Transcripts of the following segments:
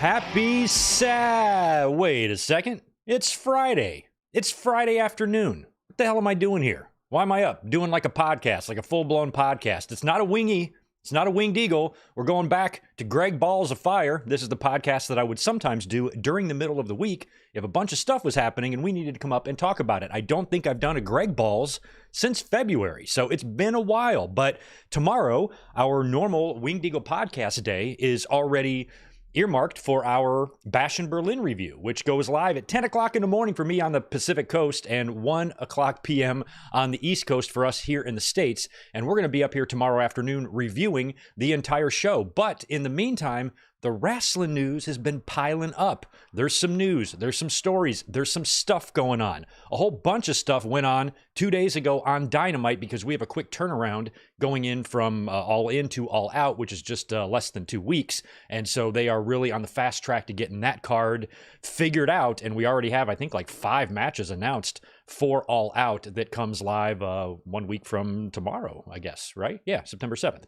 Wait a second. It's Friday. It's Friday afternoon. What the hell am I doing here? Why am I up doing like a podcast, like a full-blown podcast? It's not a wingy. It's not a winged eagle. We're going back to Greg Balls of Fire. This is the podcast that I would sometimes do during the middle of the week if a bunch of stuff was happening and we needed to come up and talk about it. I don't think I've done a Greg Balls since February, so it's been a while. But tomorrow, our normal Winged Eagle podcast day is already earmarked for our Bash in Berlin review, which goes live at 10 o'clock in the morning for me on the Pacific Coast and 1 o'clock p.m. on the East Coast for us here in the States. And we're going to be up here tomorrow afternoon reviewing the entire show. But in the meantime, the wrestling news has been piling up. There's some news, there's some stories, there's some stuff going on. A whole bunch of stuff went on 2 days ago on Dynamite because we have a quick turnaround going in from All In to All Out, which is just less than 2 weeks. And so they are really on the fast track to getting that card figured out. And we already have, I think, like 5 matches announced for All Out that comes live 1 week from tomorrow, I guess, right? Yeah, September 7th.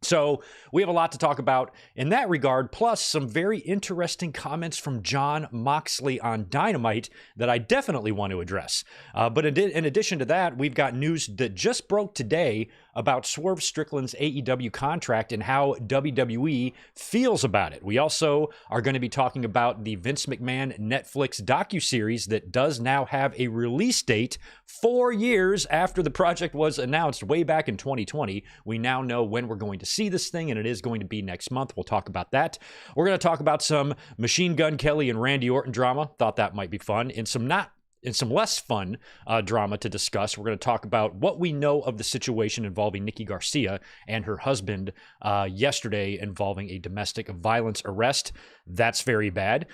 So we have a lot to talk about in that regard, plus some very interesting comments from Jon Moxley on Dynamite that I definitely want to address. But in addition to that, we've got news that just broke today about Swerve Strickland's AEW contract and how WWE feels about it. We also are going to be talking about the Vince McMahon Netflix docuseries that does now have a release date 4 years after the project was announced way back in 2020. We now know when we're going to see this thing, and it is going to be next month. We'll talk about that. We're going to talk about some Machine Gun Kelly and Randy Orton drama. Thought that might be fun. In some less fun drama to discuss, we're going to talk about what we know of the situation involving Nikki Garcia and her husband yesterday involving a domestic violence arrest. That's very bad.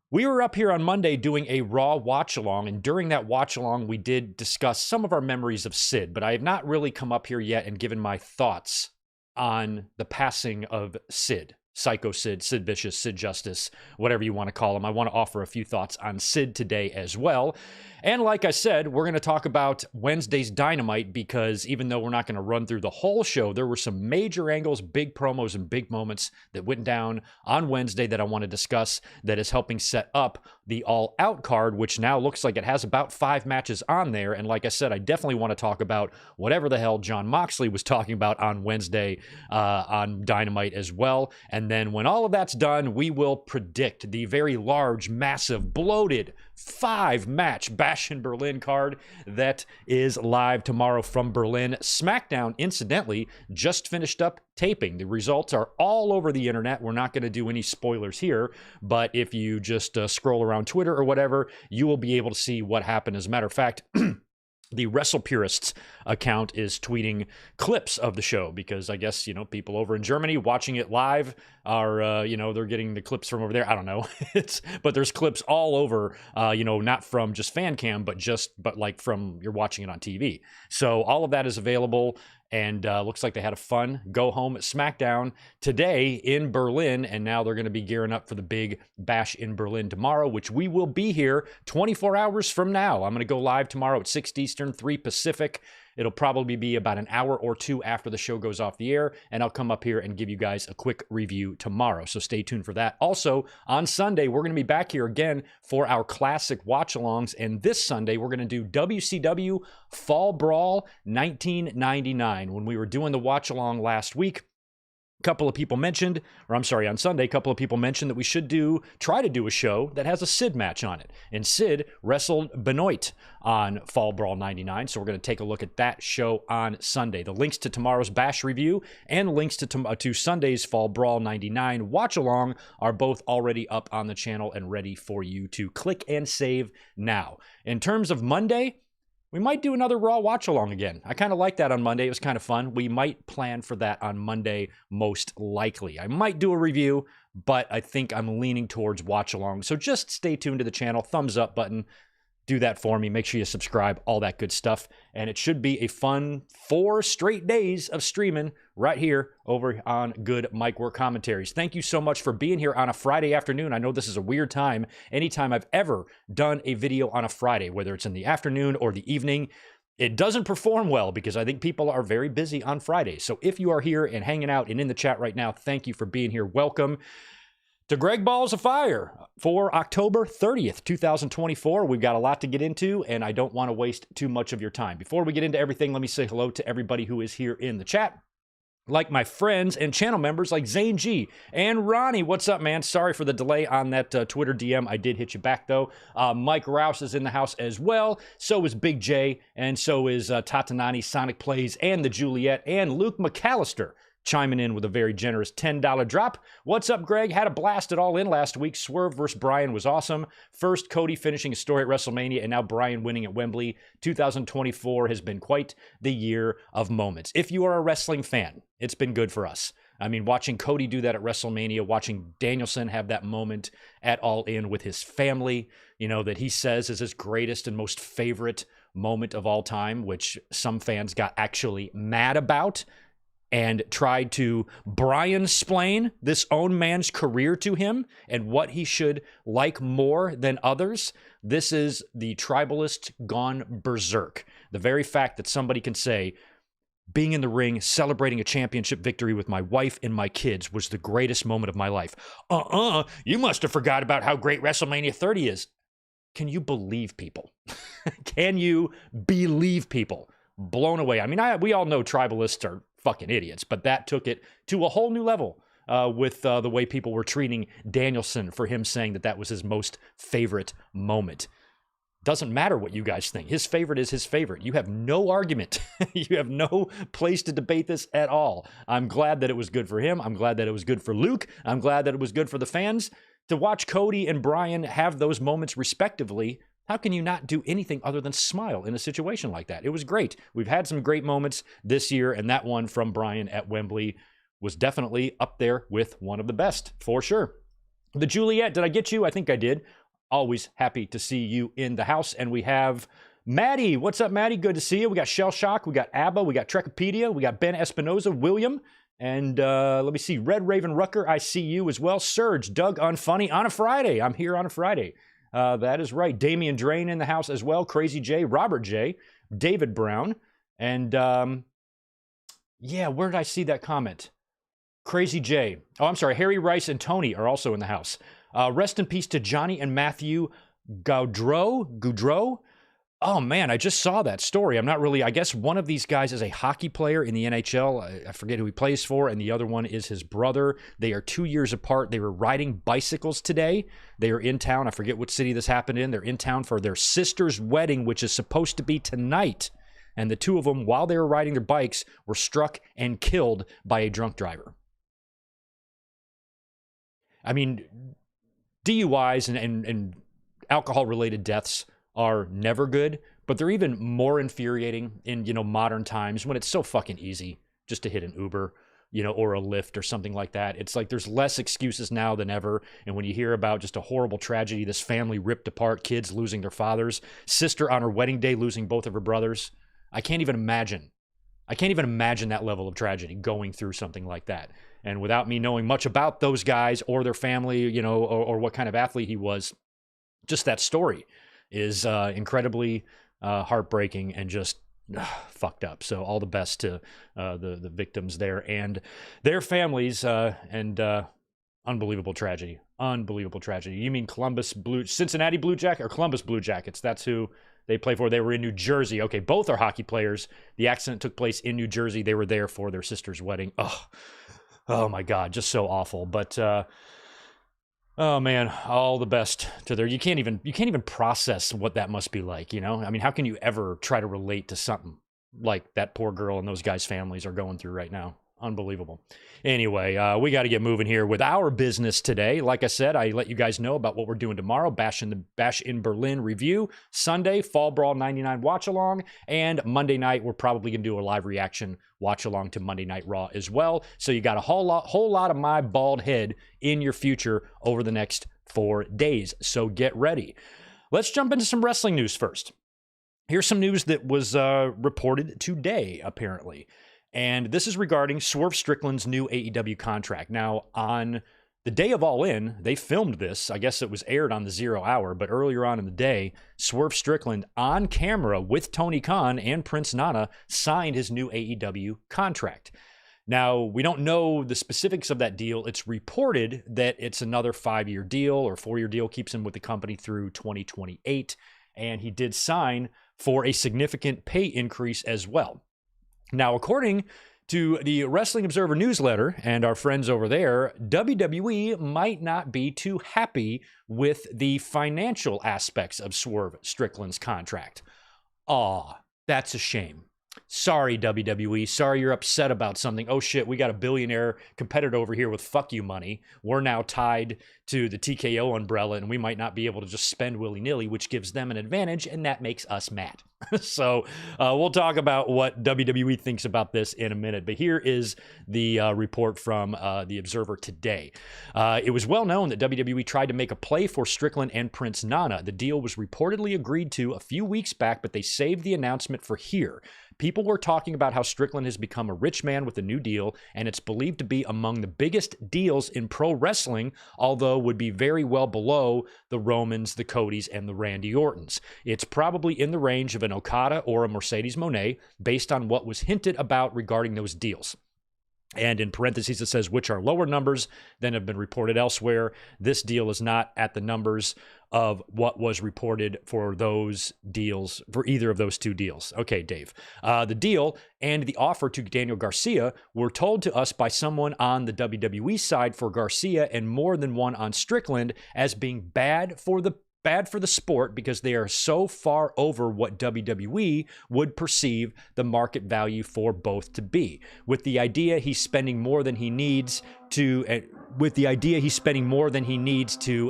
We were up here on Monday doing a Raw watch-along, and during that watch-along, we did discuss some of our memories of Sid, but I have not really come up here yet and given my thoughts on the passing of Sid. Psycho Sid, Sid Vicious, Sid Justice, whatever you want to call him. I want to offer a few thoughts on Sid today as well. And like I said, we're going to talk about Wednesday's Dynamite because even though we're not going to run through the whole show, there were some major angles, big promos, and big moments that went down on Wednesday that I want to discuss that is helping set up the All Out card, which now looks like it has about 5 matches on there. And like I said, I definitely want to talk about whatever the hell Jon Moxley was talking about on Wednesday on Dynamite as well. And then when all of that's done, we will predict the very large, massive, bloated 5-match Bash in Berlin card that is live tomorrow from Berlin. SmackDown, incidentally, just finished up taping. The results are all over the internet. We're not going to do any spoilers here, but if you just scroll around Twitter or whatever, you will be able to see what happened. As a matter of fact, the Wrestle Purists account is tweeting clips of the show because I guess, people over in Germany watching it live are, they're getting the clips from over there. I don't know. But there's clips all over, not from just fan cam, but like from you're watching it on TV. So all of that is available. And looks like they had a fun go home at SmackDown today in Berlin. And now they're going to be gearing up for the big Bash in Berlin tomorrow, which we will be here 24 hours from now. I'm going to go live tomorrow at 6 Eastern, 3 Pacific. It'll probably be about an hour or 2 after the show goes off the air, and I'll come up here and give you guys a quick review tomorrow. So stay tuned for that. Also, on Sunday, we're going to be back here again for our classic watch-alongs, and this Sunday, we're going to do WCW Fall Brawl 1999. When we were doing the watch-along last week, on Sunday, a couple of people mentioned that we should try to do a show that has a Sid match on it. And Sid wrestled Benoit on Fall Brawl 99. So we're going to take a look at that show on Sunday. The links to tomorrow's Bash review and links to Sunday's Fall Brawl 99 watch along are both already up on the channel and ready for you to click and save now. In terms of Monday, we might do another Raw watch-along again. I kind of like that on Monday. It was kind of fun. We might plan for that on Monday, most likely. I might do a review, but I think I'm leaning towards watch-along. So just stay tuned to the channel. Thumbs up button. Do that for me. Make sure you subscribe, all that good stuff. And it should be a fun 4 straight days of streaming right here over on Good Mic Work Commentaries. Thank you so much for being here on a Friday afternoon. I know this is a weird time. Anytime I've ever done a video on a Friday, whether it's in the afternoon or the evening, it doesn't perform well because I think people are very busy on Fridays. So if you are here and hanging out and in the chat right now, thank you for being here. Welcome. to Greg Balls of Fire for October 30th, 2024. We've got a lot to get into, and I don't want to waste too much of your time. Before we get into everything, let me say hello to everybody who is here in the chat. Like my friends and channel members like Zane G and Ronnie. What's up, man? Sorry for the delay on that Twitter DM. I did hit you back, though. Mike Rouse is in the house as well. So is Big J, and so is Tatanani, Sonic Plays, and the Juliet, and Luke McAllister chiming in with a very generous $10 drop. What's up, Greg? Had a blast at All In last week. Swerve versus Bryan was awesome. First, Cody finishing a story at WrestleMania, and now Bryan winning at Wembley. 2024 has been quite the year of moments. If you are a wrestling fan, it's been good for us. I mean, watching Cody do that at WrestleMania, watching Danielson have that moment at All In with his family, you know, that he says is his greatest and most favorite moment of all time, which some fans got actually mad about and tried to Bryan-splain this own man's career to him and what he should like more than others. This is the tribalist gone berserk. The very fact that somebody can say, being in the ring, celebrating a championship victory with my wife and my kids was the greatest moment of my life. You must have forgot about how great WrestleMania 30 is. Can you believe people? Can you believe people? Blown away. I mean, we all know tribalists are fucking idiots, but that took it to a whole new level with the way people were treating Danielson for him saying that that was his most favorite moment. Doesn't matter what you guys think. His favorite is his favorite. You have no argument. You have no place to debate this at all. I'm glad that it was good for him. I'm glad that it was good for Luke. I'm glad that it was good for the fans. To watch Cody and Bryan have those moments respectively, how can you not do anything other than smile in a situation like that? It was great. We've had some great moments this year, and that one from Bryan at Wembley was definitely up there with one of the best, for sure. The Juliet, did I get you? I think I did. Always happy to see you in the house. And we have Maddie. What's up, Maddie? Good to see you. We got Shell Shock. We got ABBA. We got Trekopedia. We got Ben Espinoza, William. And let me see. Red Raven Rucker, I see you as well. Surge, Doug Unfunny on a Friday. I'm here on a Friday. That is right. Damian Drain in the house as well. Crazy J, Robert J, David Brown. And yeah, where did I see that comment? Crazy J. Oh, I'm sorry. Harry Rice and Tony are also in the house. Rest in peace to Johnny and Matthew Gaudreau. Oh, man, I just saw that story. I'm not really, I guess one of these guys is a hockey player in the NHL. I forget who he plays for, and the other one is his brother. They are 2 years apart. They were riding bicycles today. They are in town. I forget what city this happened in. They're in town for their sister's wedding, which is supposed to be tonight. And the two of them, while they were riding their bikes, were struck and killed by a drunk driver. I mean, DUIs and alcohol-related deaths are never good, but they're even more infuriating in, modern times when it's so fucking easy just to hit an Uber, or a Lyft or something like that. It's like there's less excuses now than ever. And when you hear about just a horrible tragedy, this family ripped apart, kids losing their fathers, sister on her wedding day losing both of her brothers, I can't even imagine that level of tragedy going through something like that. And without me knowing much about those guys or their family, or what kind of athlete he was, just that story is incredibly heartbreaking and just fucked up. So all the best to the victims there and their families, and unbelievable tragedy. Unbelievable tragedy. You mean Cincinnati Blue Jackets or Columbus Blue Jackets? That's who they play for. They were in New Jersey. Okay, both are hockey players. The accident took place in New Jersey. They were there for their sister's wedding. Oh my God, just so awful. But oh man, all the best to their. You can't even process what that must be like. I mean, how can you ever try to relate to something like that poor girl and those guys' families are going through right now? Unbelievable. Anyway, we got to get moving here with our business today. Like I said, I let you guys know about what we're doing tomorrow. Bash in Berlin review. Sunday, Fall Brawl 99 watch along. And Monday night, we're probably going to do a live reaction watch along to Monday Night Raw as well. So you got a whole lot of my bald head in your future over the next 4 days. So get ready. Let's jump into some wrestling news first. Here's some news that was reported today, apparently. And this is regarding Swerve Strickland's new AEW contract. Now, on the day of All In, they filmed this. I guess it was aired on the 0 hour, but earlier on in the day, Swerve Strickland on camera with Tony Khan and Prince Nana signed his new AEW contract. Now, we don't know the specifics of that deal. It's reported that it's another 5-year deal or 4-year deal, keeps him with the company through 2028. And he did sign for a significant pay increase as well. Now, according to the Wrestling Observer newsletter and our friends over there, WWE might not be too happy with the financial aspects of Swerve Strickland's contract. Aw, that's a shame. Sorry, WWE. Sorry you're upset about something. Oh, shit, we got a billionaire competitor over here with fuck you money. We're now tied to the TKO umbrella, and we might not be able to just spend willy-nilly, which gives them an advantage, and that makes us mad. So we'll talk about what WWE thinks about this in a minute. But here is the report from the Observer today. It was well known that WWE tried to make a play for Strickland and Prince Nana. The deal was reportedly agreed to a few weeks back, but they saved the announcement for here. People were talking about how Strickland has become a rich man with a new deal, and it's believed to be among the biggest deals in pro wrestling, although would be very well below the Romans, the Codys, and the Randy Ortons. It's probably in the range of an Okada or a Mercedes Moné, based on what was hinted about regarding those deals. And in parentheses, it says, which are lower numbers than have been reported elsewhere. This deal is not at the numbers of what was reported for those deals, for either of those two deals. Okay, Dave. The deal and the offer to Daniel Garcia were told to us by someone on the WWE side for Garcia and more than one on Strickland as being bad for the sport because they are so far over what WWE would perceive the market value for both to be. With the idea he's spending more than he needs to,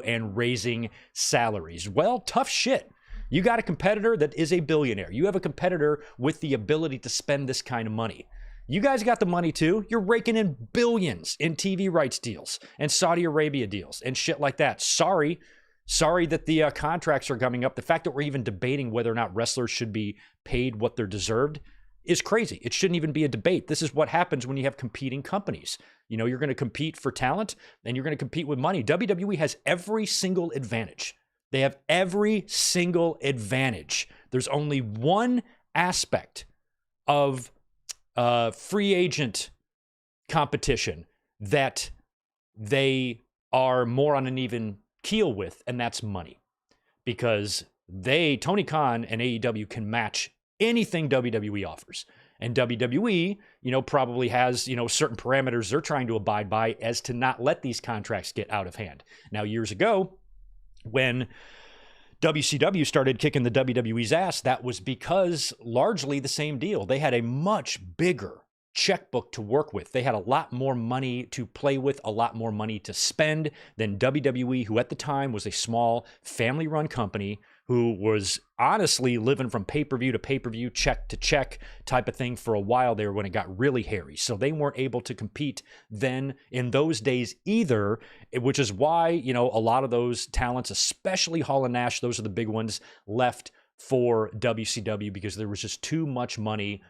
and raising salaries. Well, tough shit. You got a competitor that is a billionaire. You have a competitor with the ability to spend this kind of money. You guys got the money too. You're raking in billions in TV rights deals and Saudi Arabia deals and shit like that. Sorry that the contracts are coming up. The fact that we're even debating whether or not wrestlers should be paid what they're deserved is crazy. It shouldn't even be a debate. This is what happens when you have competing companies. You know, you're going to compete for talent and you're going to compete with money. WWE has every single advantage. They have every single advantage. There's only one aspect of free agent competition that they are more on an even keel with, and that's money, because Tony Khan and AEW can match anything WWE offers, and WWE, probably has, certain parameters they're trying to abide by as to not let these contracts get out of hand. Now, years ago, when WCW started kicking the WWE's ass, that was because largely the same deal. They had a much bigger checkbook to work with. They had a lot more money to play with, a lot more money to spend than WWE, who at the time was a small family-run company who was honestly living from pay-per-view to pay-per-view, check to check type of thing for a while there when it got really hairy. So they weren't able to compete then in those days either, which is why, a lot of those talents, especially Hall and Nash, those are the big ones, left for WCW because there was just too much money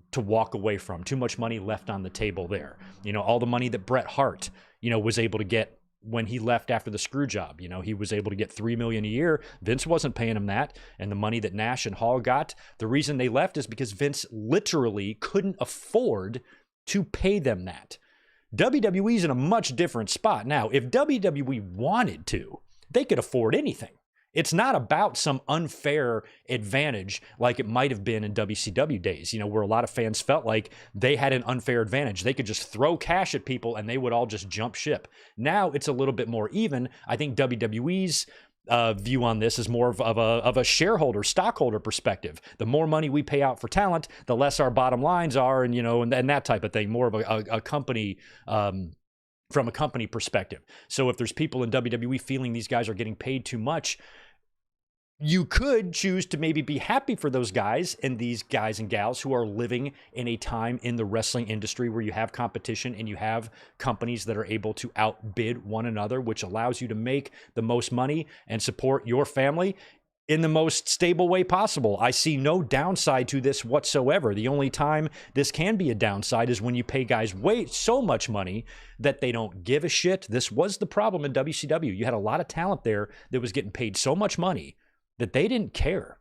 to walk away from, too much money left on the table there. All the money that Bret Hart, was able to get when he left after the screw job. He was able to get $3 million a year. Vince wasn't paying him that. And the money that Nash and Hall got, the reason they left is because Vince literally couldn't afford to pay them that. WWE's in a much different spot. Now, if WWE wanted to, they could afford anything. It's not about some unfair advantage like it might have been in WCW days, where a lot of fans felt like they had an unfair advantage. They could just throw cash at people and they would all just jump ship. Now it's a little bit more even. I think WWE's view on this is more of a shareholder, stockholder perspective. The more money we pay out for talent, the less our bottom lines are, and that type of thing. More of a company. From a company perspective. So if there's people in WWE feeling these guys are getting paid too much, you could choose to maybe be happy for those guys and these guys and gals who are living in a time in the wrestling industry where you have competition and you have companies that are able to outbid one another, which allows you to make the most money and support your family in the most stable way possible. I see no downside to this whatsoever. The only time this can be a downside is when you pay guys so much money that they don't give a shit. This was the problem in WCW. You had a lot of talent there that was getting paid so much money that they didn't care.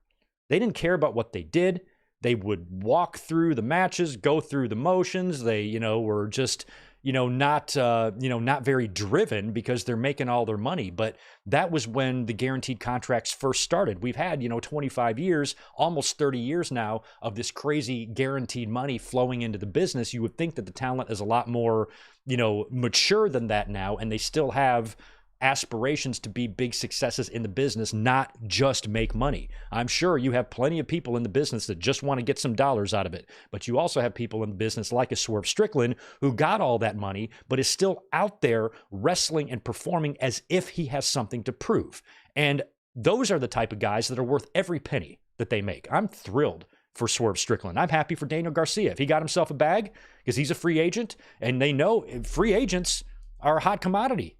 They didn't care about what they did. They would walk through the matches, go through the motions. They, were just, not very driven because they're making all their money. But that was when the guaranteed contracts first started. We've had, 25 years, almost 30 years now of this crazy guaranteed money flowing into the business. You would think that the talent is a lot more, mature than that now, and they still have aspirations to be big successes in the business, not just make money. I'm sure you have plenty of people in the business that just want to get some dollars out of it, but you also have people in the business like a Swerve Strickland who got all that money but is still out there wrestling and performing as if he has something to prove. And those are the type of guys that are worth every penny that they make. I'm thrilled for Swerve Strickland. I'm happy for Daniel Garcia. If he got himself a bag because he's a free agent, and they know free agents are a hot commodity.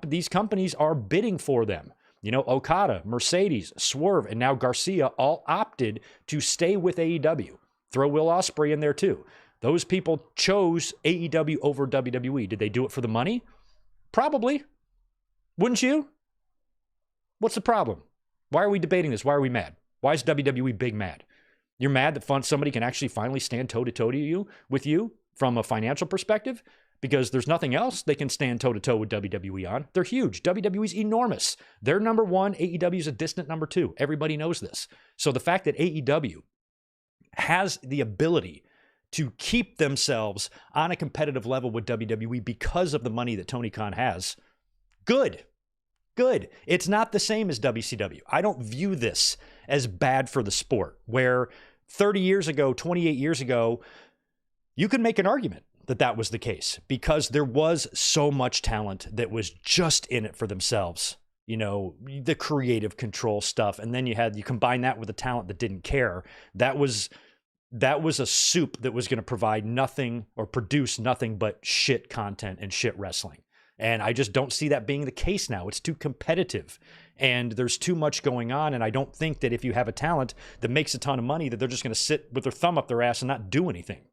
These companies are bidding for them. Okada, Mercedes, Swerve, and now Garcia all opted to stay with AEW. Throw Will Ospreay in there too. Those people chose AEW over WWE. Did they do it for the money? Probably. Wouldn't you? What's the problem? Why are we debating this? Why are we mad? Why is WWE big mad? You're mad that somebody can actually finally stand toe-to-toe with you from a financial perspective? Because there's nothing else they can stand toe-to-toe with WWE on. They're huge. WWE's enormous. They're number one. AEW's a distant number two. Everybody knows this. So the fact that AEW has the ability to keep themselves on a competitive level with WWE because of the money that Tony Khan has, good. It's not the same as WCW. I don't view this as bad for the sport, where 30 years ago, 28 years ago, you could make an argument that was the case because there was so much talent that was just in it for themselves, the creative control stuff. And then you combine that with the talent that didn't care. That was a soup that was going to provide nothing or produce nothing but shit content and shit wrestling. And I just don't see that being the case now. It's too competitive and there's too much going on. And I don't think that if you have a talent that makes a ton of money, that they're just going to sit with their thumb up their ass and not do anything.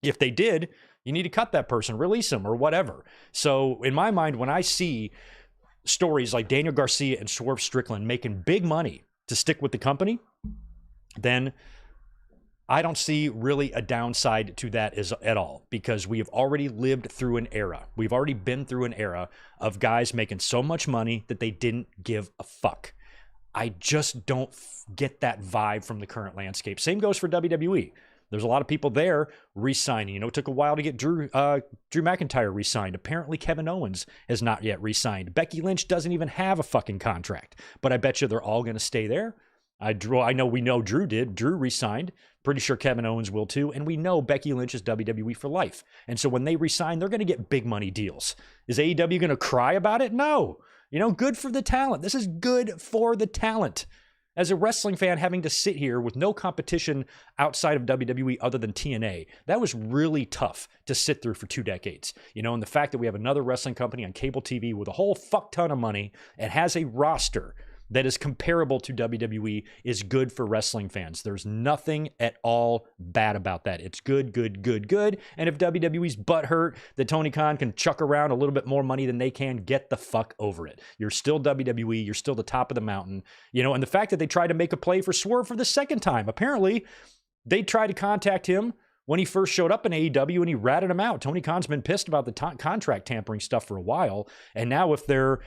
If they did, you need to cut that person, release them, or whatever. So in my mind, when I see stories like Daniel Garcia and Swerve Strickland making big money to stick with the company, then I don't see really a downside to that at all, because we have already lived through an era. We've already been through an era of guys making so much money that they didn't give a fuck. I just don't get that vibe from the current landscape. Same goes for WWE. There's a lot of people there re-signing. It took a while to get Drew McIntyre re-signed. Apparently Kevin Owens has not yet re-signed. Becky Lynch doesn't even have a fucking contract. But I bet you they're all going to stay there. We know Drew did. Drew re-signed. Pretty sure Kevin Owens will too. And we know Becky Lynch is WWE for life. And so when they re-sign, they're going to get big money deals. Is AEW going to cry about it? No. Good for the talent. This is good for the talent. As a wrestling fan, having to sit here with no competition outside of WWE other than TNA, that was really tough to sit through for 2 decades. And the fact that we have another wrestling company on cable TV with a whole fuck ton of money and has a roster that is comparable to WWE is good for wrestling fans. There's nothing at all bad about that. It's good. And if WWE's butthurt that Tony Khan can chuck around a little bit more money than they can, get the fuck over it. You're still WWE. You're still the top of the mountain. And the fact that they tried to make a play for Swerve for the second time, apparently they tried to contact him when he first showed up in AEW and he ratted him out. Tony Khan's been pissed about the contract tampering stuff for a while. And now if they're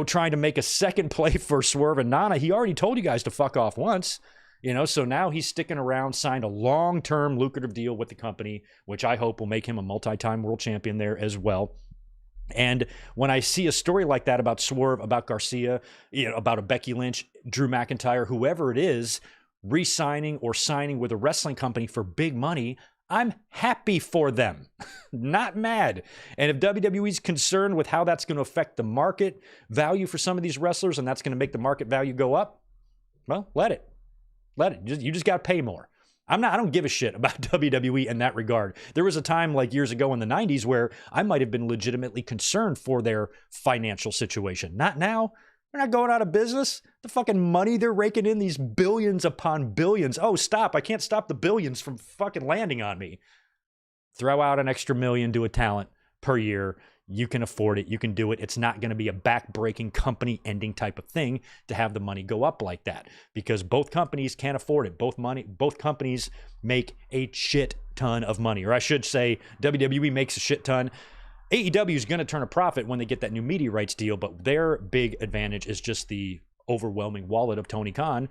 trying to make a second play for Swerve and Nana, he already told you guys to fuck off once, so now he's sticking around, signed a long-term lucrative deal with the company, which I hope will make him a multi-time world champion there as well. And when I see a story like that about Swerve, about Garcia, about a Becky Lynch, Drew McIntyre, whoever it is, re-signing or signing with a wrestling company for big money, I'm happy for them, not mad. And if WWE's concerned with how that's going to affect the market value for some of these wrestlers and that's going to make the market value go up, well, let it. You just got to pay more. I don't give a shit about WWE in that regard. There was a time like years ago in the 90s where I might have been legitimately concerned for their financial situation. Not now. They're not going out of business. The fucking money they're raking in, these billions upon billions. Oh, stop. I can't stop the billions from fucking landing on me. Throw out an extra $1 million to a talent per year. You can afford it. You can do it. It's not going to be a back-breaking company ending type of thing to have the money go up like that, because both companies can't afford it. Both companies make a shit ton of money, or I should say WWE makes a shit ton. AEW is going to turn a profit when they get that new media rights deal, but their big advantage is just the overwhelming wallet of Tony Khan,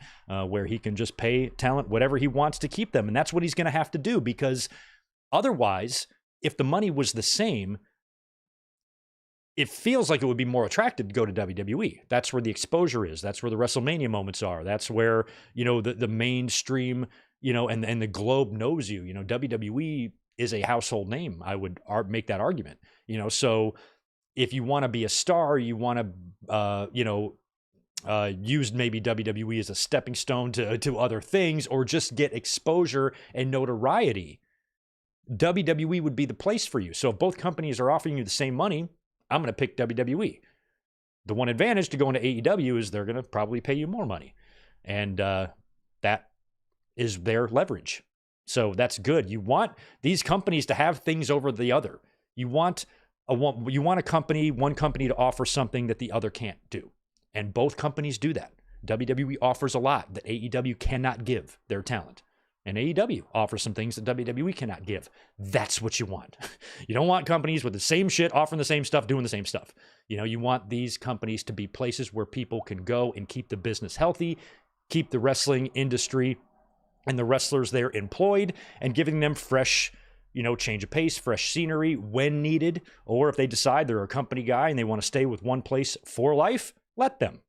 where he can just pay talent whatever he wants to keep them. And that's what he's going to have to do, because otherwise, if the money was the same, it feels like it would be more attractive to go to WWE. That's where the exposure is. That's where the WrestleMania moments are. That's where, the mainstream, and the globe knows you. WWE is a household name. I would make that argument. So if you want to be a star, you want to, use maybe WWE as a stepping stone to other things, or just get exposure and notoriety, WWE would be the place for you. So if both companies are offering you the same money, I'm going to pick WWE. The one advantage to going to AEW is they're going to probably pay you more money. And that is their leverage. So that's good. You want these companies to have things over the other. You want one company to offer something that the other can't do. And both companies do that. WWE offers a lot that AEW cannot give their talent. And AEW offers some things that WWE cannot give. That's what you want. You don't want companies with the same shit, offering the same stuff, doing the same stuff. You want these companies to be places where people can go and keep the business healthy, keep the wrestling industry and the wrestlers there employed, and giving them fresh, change of pace, fresh scenery when needed. Or if they decide they're a company guy and they want to stay with one place for life, let them.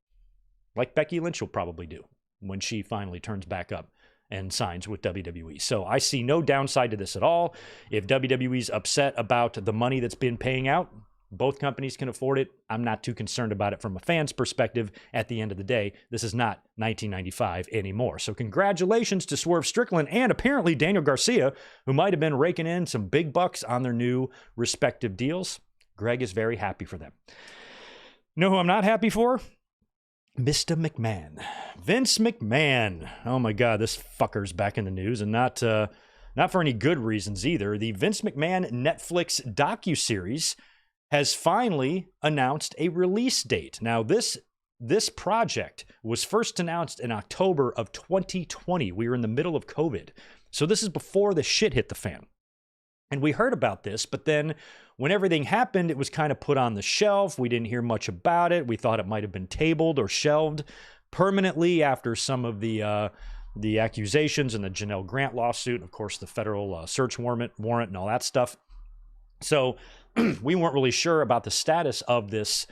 Like Becky Lynch will probably do when she finally turns back up and signs with WWE. So I see no downside to this at all. If WWE's upset about the money that's been paying out, both companies can afford it. I'm not too concerned about it from a fan's perspective. At the end of the day, this is not 1995 anymore. So congratulations to Swerve Strickland and apparently Daniel Garcia, who might have been raking in some big bucks on their new respective deals. Greg is very happy for them. Know who I'm not happy for? Mr. McMahon. Vince McMahon. Oh my God, this fucker's back in the news, and not for any good reasons either. The Vince McMahon Netflix docuseries has finally announced a release date. Now, this project was first announced in October of 2020. We were in the middle of COVID. So this is before the shit hit the fan. And we heard about this, but then when everything happened, it was kind of put on the shelf. We didn't hear much about it. We thought it might have been tabled or shelved permanently after some of the accusations and the Janelle Grant lawsuit, and of course, the federal search warrant and all that stuff. So we weren't really sure about the status of this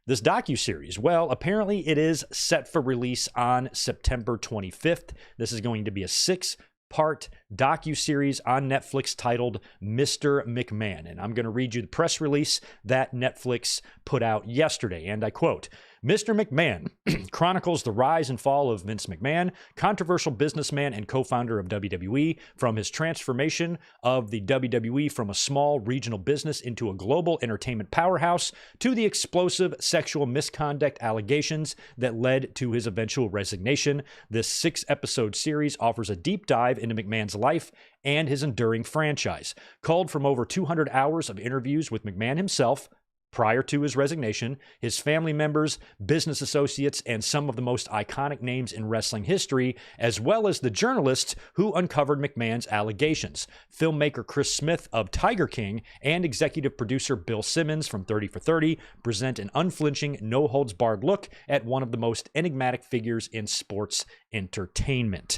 docuseries. Well, apparently it is set for release on September 25th. This is going to be a 6-part docuseries on Netflix titled Mr. McMahon. And I'm going to read you the press release that Netflix put out yesterday. And I quote, Mr. McMahon chronicles the rise and fall of Vince McMahon, controversial businessman and co-founder of WWE, from his transformation of the WWE from a small regional business into a global entertainment powerhouse, to the explosive sexual misconduct allegations that led to his eventual resignation. This 6-episode series offers a deep dive into McMahon's life and his enduring franchise, culled from over 200 hours of interviews with McMahon himself prior to his resignation, his family members, business associates, and some of the most iconic names in wrestling history, as well as the journalists who uncovered McMahon's allegations. Filmmaker Chris Smith of Tiger King and executive producer Bill Simmons from 30 for 30 present an unflinching, no-holds-barred look at one of the most enigmatic figures in sports entertainment.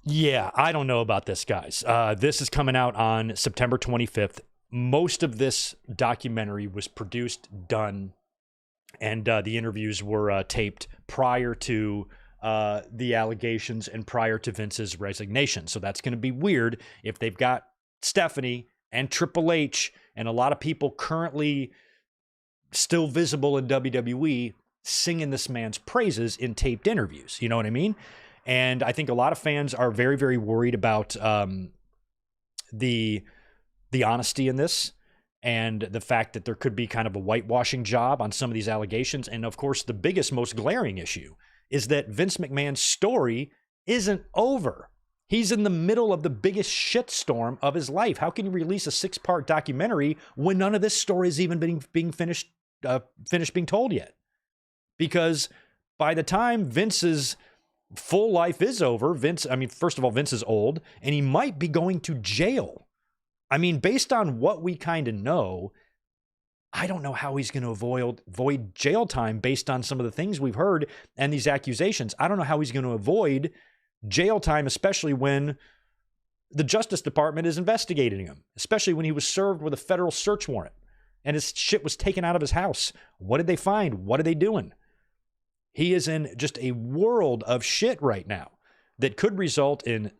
Yeah, I don't know about this, guys. This is coming out on September 25th. Most of this documentary was produced, done, and the interviews were taped prior to the allegations and prior to Vince's resignation. So that's going to be weird if they've got Stephanie and Triple H and a lot of people currently still visible in WWE singing this man's praises in taped interviews. You know what I mean? And I think a lot of fans are very, very worried about the honesty in this, and the fact that there could be kind of a whitewashing job on some of these allegations. And of course, the biggest, most glaring issue is that Vince McMahon's story isn't over. He's in the middle of the biggest shitstorm of his life. How can you release a 6-part documentary when none of this story is even being finished being told yet? Because by the time Vince's full life is over, first of all, Vince is old, and he might be going to jail. I mean, based on what we kind of know, I don't know how he's going to avoid jail time based on some of the things we've heard and these accusations. I don't know how he's going to avoid jail time, especially when the Justice Department is investigating him, especially when he was served with a federal search warrant and his shit was taken out of his house. What did they find? What are they doing? He is in just a world of shit right now that could result in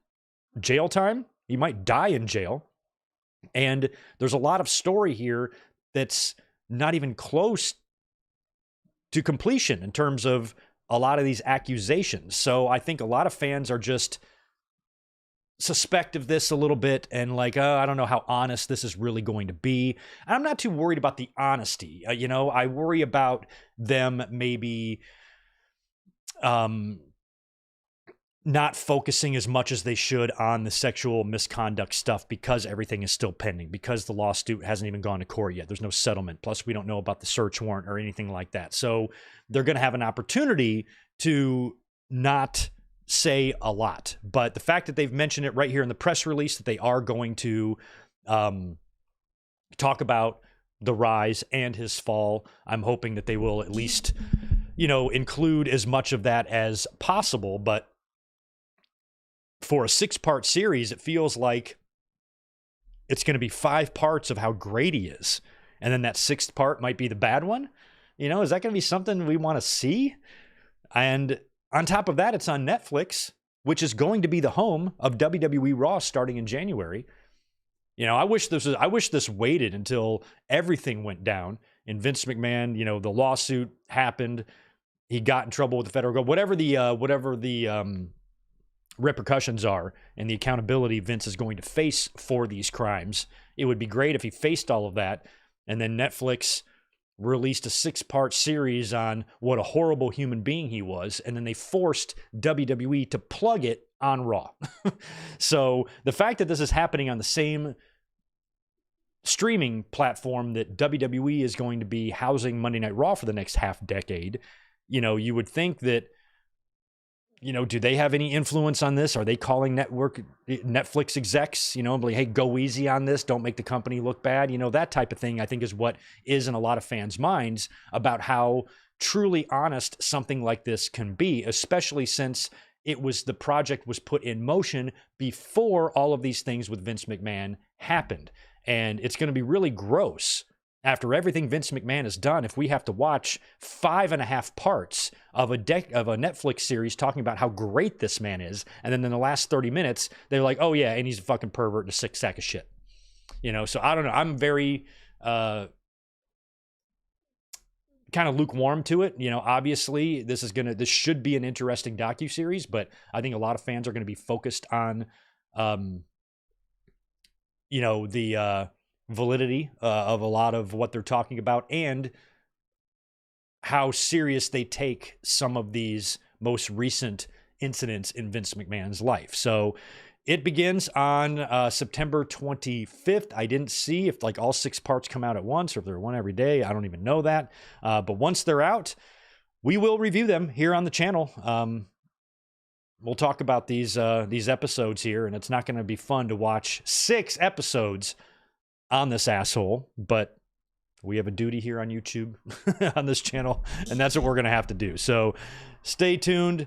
jail time. He might die in jail. And there's a lot of story here that's not even close to completion in terms of a lot of these accusations. So I think a lot of fans are just suspect of this a little bit and like, I don't know how honest this is really going to be. And I'm not too worried about the honesty. I worry about them maybe not focusing as much as they should on the sexual misconduct stuff because everything is still pending, because the lawsuit hasn't even gone to court yet. There's no settlement. Plus, we don't know about the search warrant or anything like that. So they're going to have an opportunity to not say a lot. But the fact that they've mentioned it right here in the press release that they are going to talk about the rise and his fall, I'm hoping that they will at least, include as much of that as possible. But for a 6-part series, it feels like it's going to be 5 parts of how great he is. And then that 6th part might be the bad one. Is that going to be something we want to see? And on top of that, it's on Netflix, which is going to be the home of WWE Raw starting in January. I wish this waited until everything went down and Vince McMahon, the lawsuit happened. He got in trouble with the federal government, whatever the repercussions are and the accountability Vince is going to face for these crimes. It would be great if he faced all of that and then Netflix released a 6-part series on what a horrible human being he was, and then they forced WWE to plug it on Raw. So the fact that this is happening on the same streaming platform that WWE is going to be housing Monday Night Raw for the next half decade, you would think that, do they have any influence on this? Are they calling Netflix execs, like, hey, go easy on this. Don't make the company look bad. That type of thing, I think, is what is in a lot of fans' minds about how truly honest something like this can be, especially since the project was put in motion before all of these things with Vince McMahon happened. And it's going to be really gross after everything Vince McMahon has done, if we have to watch 5.5 parts of a Netflix series talking about how great this man is, and then in the last 30 minutes, they're like, oh yeah, and he's a fucking pervert and a sick sack of shit. So I don't know. I'm very kind of lukewarm to it. Obviously this should be an interesting docuseries, but I think a lot of fans are going to be focused on, the validity of a lot of what they're talking about and how serious they take some of these most recent incidents in Vince McMahon's life. So it begins on September 25th. I didn't see if all 6 parts come out at once or if they're one every day. I don't even know that. But once they're out, we will review them here on the channel. We'll talk about these episodes here, and it's not going to be fun to watch 6 episodes on this asshole, but we have a duty here on YouTube on this channel, and that's what we're going to have to do. So stay tuned.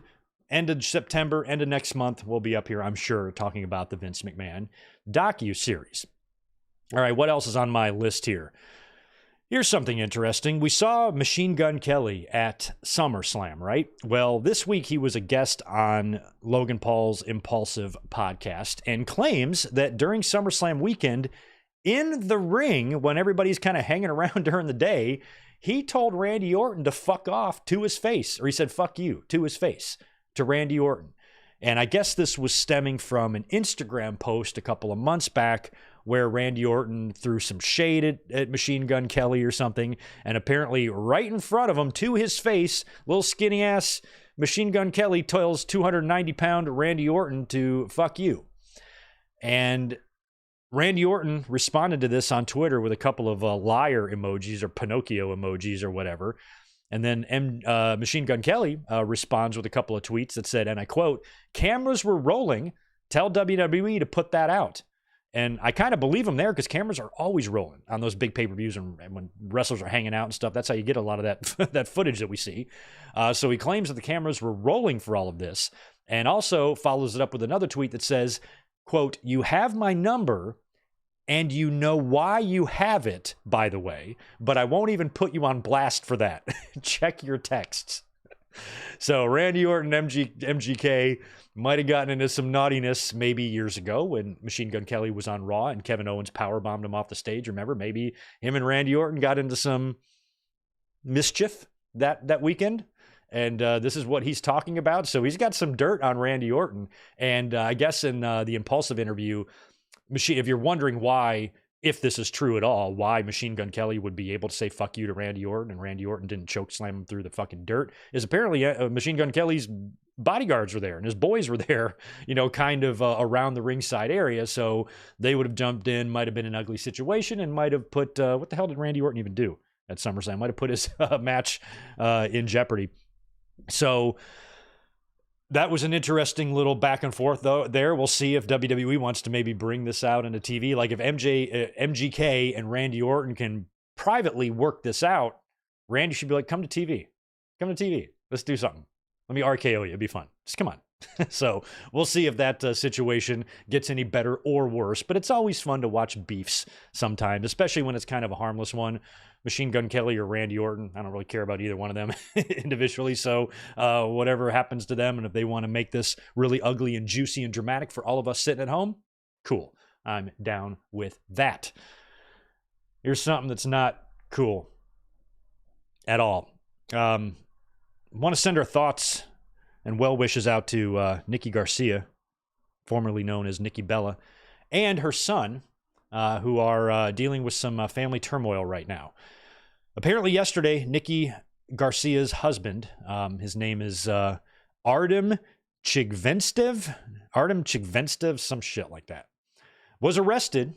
End of September, end of next month, we'll be up here, I'm sure, talking about the Vince McMahon docuseries. All right, what else is on my list here? Here's something interesting. We saw Machine Gun Kelly at SummerSlam, right? Well, this week he was a guest on Logan Paul's Impulsive podcast and claims that during SummerSlam weekend, in the ring, when everybody's kind of hanging around during the day, he told Randy Orton to fuck off to his face, or he said, fuck you, to his face, to Randy Orton. And I guess this was stemming from an Instagram post a couple of months back where Randy Orton threw some shade at Machine Gun Kelly or something, and apparently right in front of him, to his face, little skinny ass Machine Gun Kelly tells 290-pound Randy Orton to fuck you. And Randy Orton responded to this on Twitter with a couple of liar emojis or Pinocchio emojis or whatever. And then Machine Gun Kelly responds with a couple of tweets that said, and I quote, "Cameras were rolling. Tell WWE to put that out." And I kind of believe him there because cameras are always rolling on those big pay-per-views and when wrestlers are hanging out and stuff. That's how you get a lot of that, that footage that we see. So he claims that the cameras were rolling for all of this, and also follows it up with another tweet that says, quote, "You have my number, and you know why you have it, by the way, but I won't even put you on blast for that. Check your texts." So Randy Orton, MGK might have gotten into some naughtiness maybe years ago when Machine Gun Kelly was on Raw and Kevin Owens powerbombed him off the stage. Remember, maybe him and Randy Orton got into some mischief that weekend. And this is what he's talking about. So he's got some dirt on Randy Orton. And I guess in the Impulsive interview, if you're wondering why, if this is true at all, why Machine Gun Kelly would be able to say fuck you to Randy Orton and Randy Orton didn't choke slam him through the fucking dirt, is apparently Machine Gun Kelly's bodyguards were there and his boys were there, kind of around the ringside area. So they would have jumped in, might have been an ugly situation, and might have put, what the hell did Randy Orton even do at SummerSlam? Might have put his match in jeopardy. So that was an interesting little back and forth, though. We'll see if WWE wants to maybe bring this out into TV. Like if MGK and Randy Orton can privately work this out, Randy should be like, come to TV. Come to TV. Let's do something. Let me RKO you. It'd be fun. Just come on. So we'll see if that situation gets any better or worse. But it's always fun to watch beefs sometimes, especially when it's kind of a harmless one. Machine Gun Kelly or Randy Orton, I don't really care about either one of them individually. So whatever happens to them, and if they want to make this really ugly and juicy and dramatic for all of us sitting at home, cool. I'm down with that. Here's something that's not cool at all. Want to send our thoughts and well wishes out to Nikki Garcia, formerly known as Nikki Bella, and her son, who are dealing with some family turmoil right now. Apparently yesterday, Nikki Garcia's husband, his name is Artem Chigvenstev, some shit like that, was arrested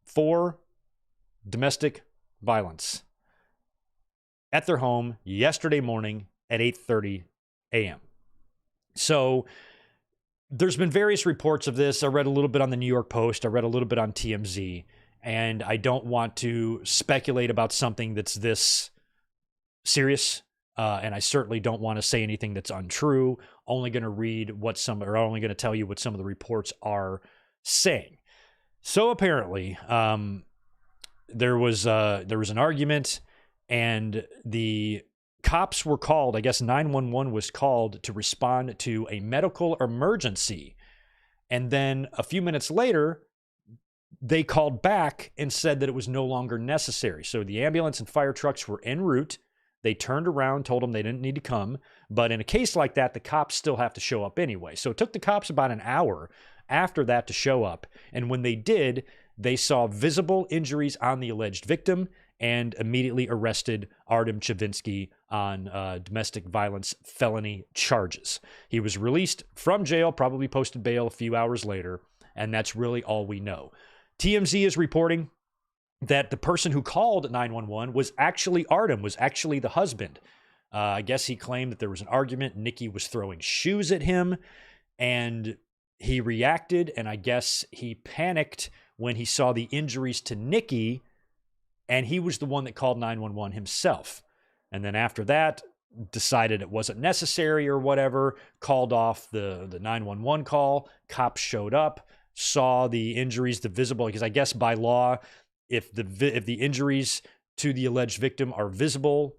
for domestic violence at their home yesterday morning at 8:30 a.m. So there's been various reports of this. I read a little bit on the New York Post. I read a little bit on TMZ. And I don't want to speculate about something that's this serious. And I certainly don't want to say anything that's untrue. Only going to tell you what some of the reports are saying. So apparently, there was an argument, and the cops were called. I guess 911 was called to respond to a medical emergency. And then a few minutes later, they called back and said that it was no longer necessary. So the ambulance and fire trucks were en route. They turned around, told them they didn't need to come. But in a case like that, the cops still have to show up anyway. So it took the cops about an hour after that to show up. And when they did, they saw visible injuries on the alleged victim and immediately arrested Artem Chavinsky on domestic violence felony charges. He was released from jail, probably posted bail a few hours later, and that's really all we know. TMZ is reporting that the person who called 911 was actually Artem, was actually the husband. I guess he claimed that there was an argument. Nikki was throwing shoes at him, and he reacted, and I guess he panicked when he saw the injuries to Nikki, and he was the one that called 911 himself. And then after that, decided it wasn't necessary or whatever, called off the 911 call. Cops showed up, saw the injuries, the visible, because I guess by law, if the injuries to the alleged victim are visible,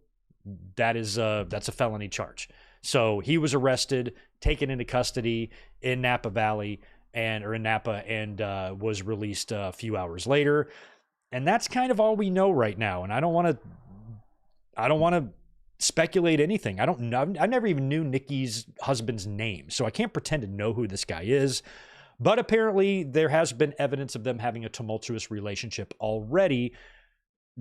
that's a felony charge. So he was arrested, taken into custody in Napa Valley and was released a few hours later. And that's kind of all we know right now. And I don't want to speculate anything. I don't know. I never even knew Nikki's husband's name, so I can't pretend to know who this guy is. But apparently there has been evidence of them having a tumultuous relationship already,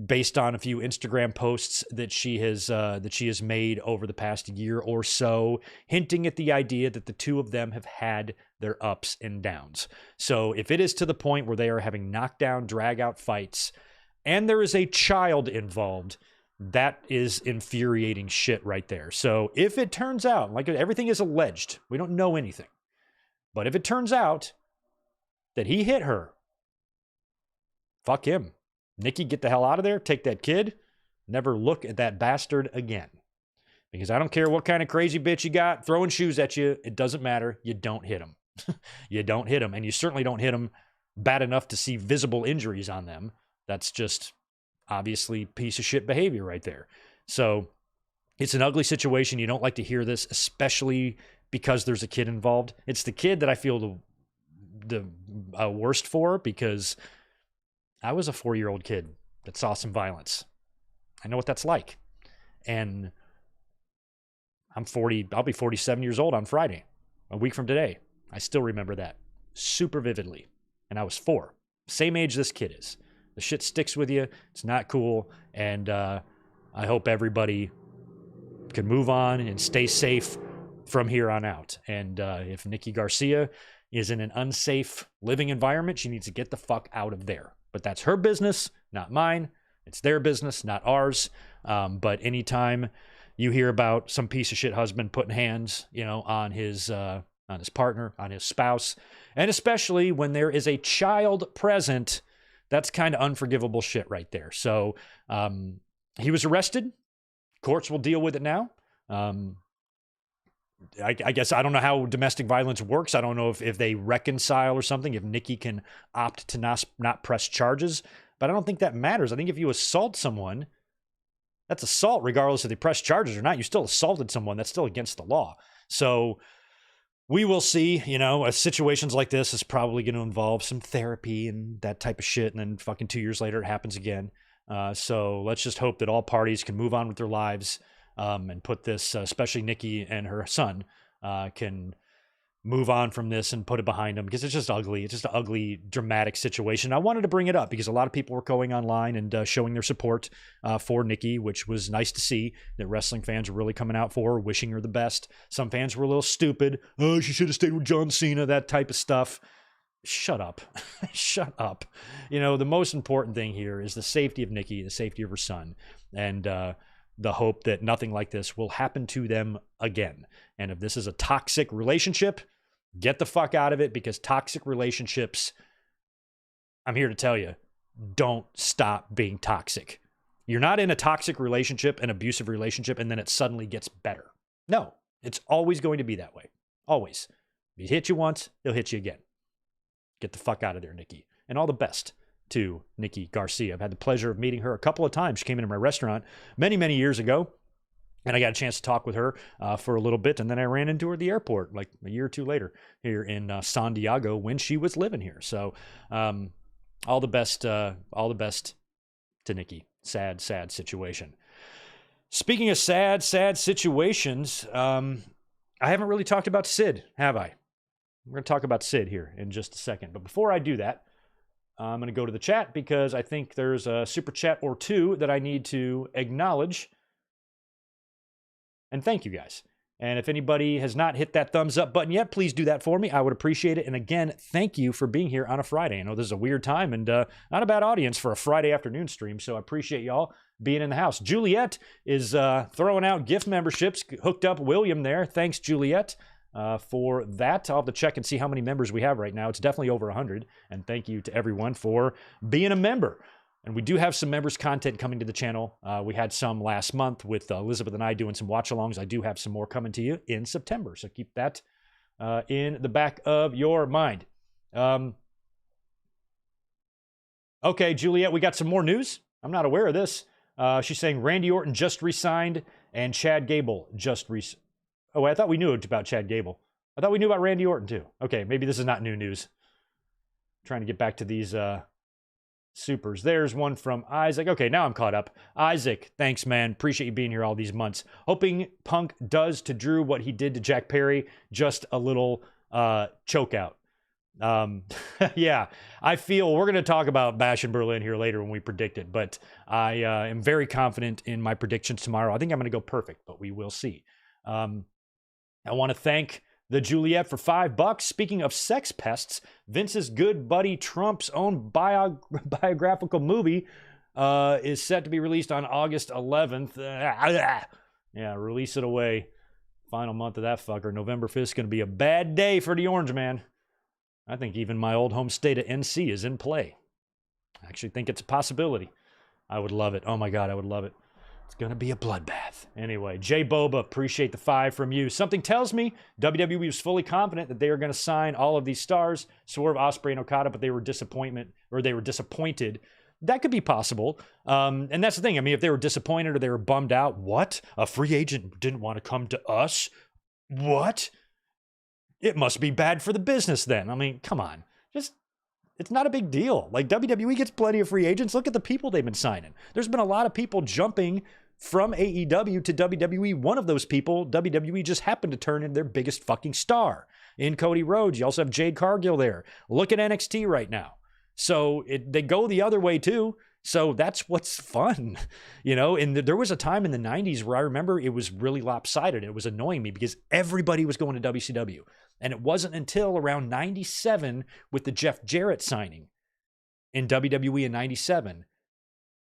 based on a few Instagram posts that she has made over the past year or so, hinting at the idea that the two of them have had their ups and downs. So if it is to the point where they are having knockdown, drag out fights, and there is a child involved, that is infuriating shit right there. So if it turns out, like everything is alleged, we don't know anything, but if it turns out that he hit her, fuck him. Nikki, get the hell out of there. Take that kid. Never look at that bastard again. Because I don't care what kind of crazy bitch you got throwing shoes at you. It doesn't matter. You don't hit them. You don't hit them. And you certainly don't hit them bad enough to see visible injuries on them. That's just obviously piece of shit behavior right there. So it's an ugly situation. You don't like to hear this, especially because there's a kid involved. It's the kid that I feel the worst for, because I was a 4-year-old kid that saw some violence. I know what that's like. And I'm 40, I'll be 47 years old on Friday, a week from today. I still remember that super vividly. And I was 4. Same age this kid is. The shit sticks with you. It's not cool. And I hope everybody can move on and stay safe from here on out. And if Nikki Garcia is in an unsafe living environment, she needs to get the fuck out of there. But that's her business, not mine. It's their business, not ours. But anytime you hear about some piece of shit husband putting hands, on his partner, on his spouse, and especially when there is a child present, that's kind of unforgivable shit right there. So he was arrested. Courts will deal with it now. I guess I don't know how domestic violence works. I don't know if they reconcile or something, if Nikki can opt to not press charges. But I don't think that matters. I think if you assault someone, that's assault regardless if they press charges or not. You still assaulted someone. That's still against the law. So we will see. Situations like this is probably going to involve some therapy and that type of shit. And then fucking 2 years later, it happens again. So let's just hope that all parties can move on with their lives. And put this, especially Nikki and her son, can move on from this and put it behind them, because it's just ugly. It's just an ugly, dramatic situation. I wanted to bring it up because a lot of people were going online and showing their support for Nikki, which was nice to see, that wrestling fans were really coming out for her, wishing her the best. Some fans were a little stupid. Oh, she should have stayed with John Cena, that type of stuff. Shut up. Shut up. The most important thing here is the safety of Nikki, the safety of her son, and the hope that nothing like this will happen to them again. And if this is a toxic relationship, get the fuck out of it, because toxic relationships, I'm here to tell you, don't stop being toxic. You're not in a toxic relationship, an abusive relationship, and then it suddenly gets better. No, it's always going to be that way. Always. If he hit you once, he'll hit you again. Get the fuck out of there, Nikki. And all the best to Nikki Garcia. I've had the pleasure of meeting her a couple of times. She came into my restaurant many, many years ago, and I got a chance to talk with her for a little bit, and then I ran into her at the airport like a year or two later here in San Diego when she was living here. So all the best to Nikki. Sad, sad situation. Speaking of sad, sad situations, I haven't really talked about Sid, have I? We're going to talk about Sid here in just a second. But before I do that, I'm going to go to the chat, because I think there's a super chat or two that I need to acknowledge. And thank you guys. And if anybody has not hit that thumbs up button yet, please do that for me. I would appreciate it. And again, thank you for being here on a Friday. I know this is a weird time and not a bad audience for a Friday afternoon stream. So I appreciate y'all being in the house. Juliet is throwing out gift memberships. Hooked up William there. Thanks, Juliet. For that, I'll have to check and see how many members we have right now. It's definitely over 100. And thank you to everyone for being a member. And we do have some members content coming to the channel. We had some last month with Elizabeth and I doing some watch-alongs. I do have some more coming to you in September. So keep that in the back of your mind. Okay, Juliet, we got some more news. I'm not aware of this. She's saying Randy Orton just re-signed and Chad Gable just re-signed. Oh, I thought we knew about Chad Gable. I thought we knew about Randy Orton too. Okay, maybe this is not new news. Trying to get back to these supers. There's one from Isaac. Okay, now I'm caught up. Isaac, thanks, man. Appreciate you being here all these months. Hoping Punk does to Drew what he did to Jack Perry. Just a little choke out. Yeah, I feel we're going to talk about Bash in Berlin here later when we predict it, but I am very confident in my predictions tomorrow. I think I'm going to go perfect, but we will see. I want to thank the Juliet for $5. Speaking of sex pests, Vince's good buddy Trump's own biographical movie is set to be released on August 11th. Yeah, release it away. Final month of that fucker. November 5th is going to be a bad day for the Orange Man. I think even my old home state of NC is in play. I actually think it's a possibility. I would love it. Oh my God, I would love it. It's going to be a bloodbath. Anyway, Jay Boba, appreciate the 5 from you. Something tells me WWE was fully confident that they were going to sign all of these stars, Swerve, Ospreay, and Okada, but they were disappointed. That could be possible. And that's the thing. I mean, if they were disappointed or they were bummed out, what? A free agent didn't want to come to us? What? It must be bad for the business then. I mean, come on. It's not a big deal. Like, WWE gets plenty of free agents. Look at the people they've been signing. There's been a lot of people jumping from AEW to WWE. One of those people, WWE just happened to turn into their biggest fucking star in Cody Rhodes. You also have Jade Cargill there. Look at NXT right now. So they go the other way too. So that's what's fun, you know. And there was a time in the 90s where I remember it was really lopsided. It was annoying me because everybody was going to WCW. And it wasn't until around 97 with the Jeff Jarrett signing in WWE in 97,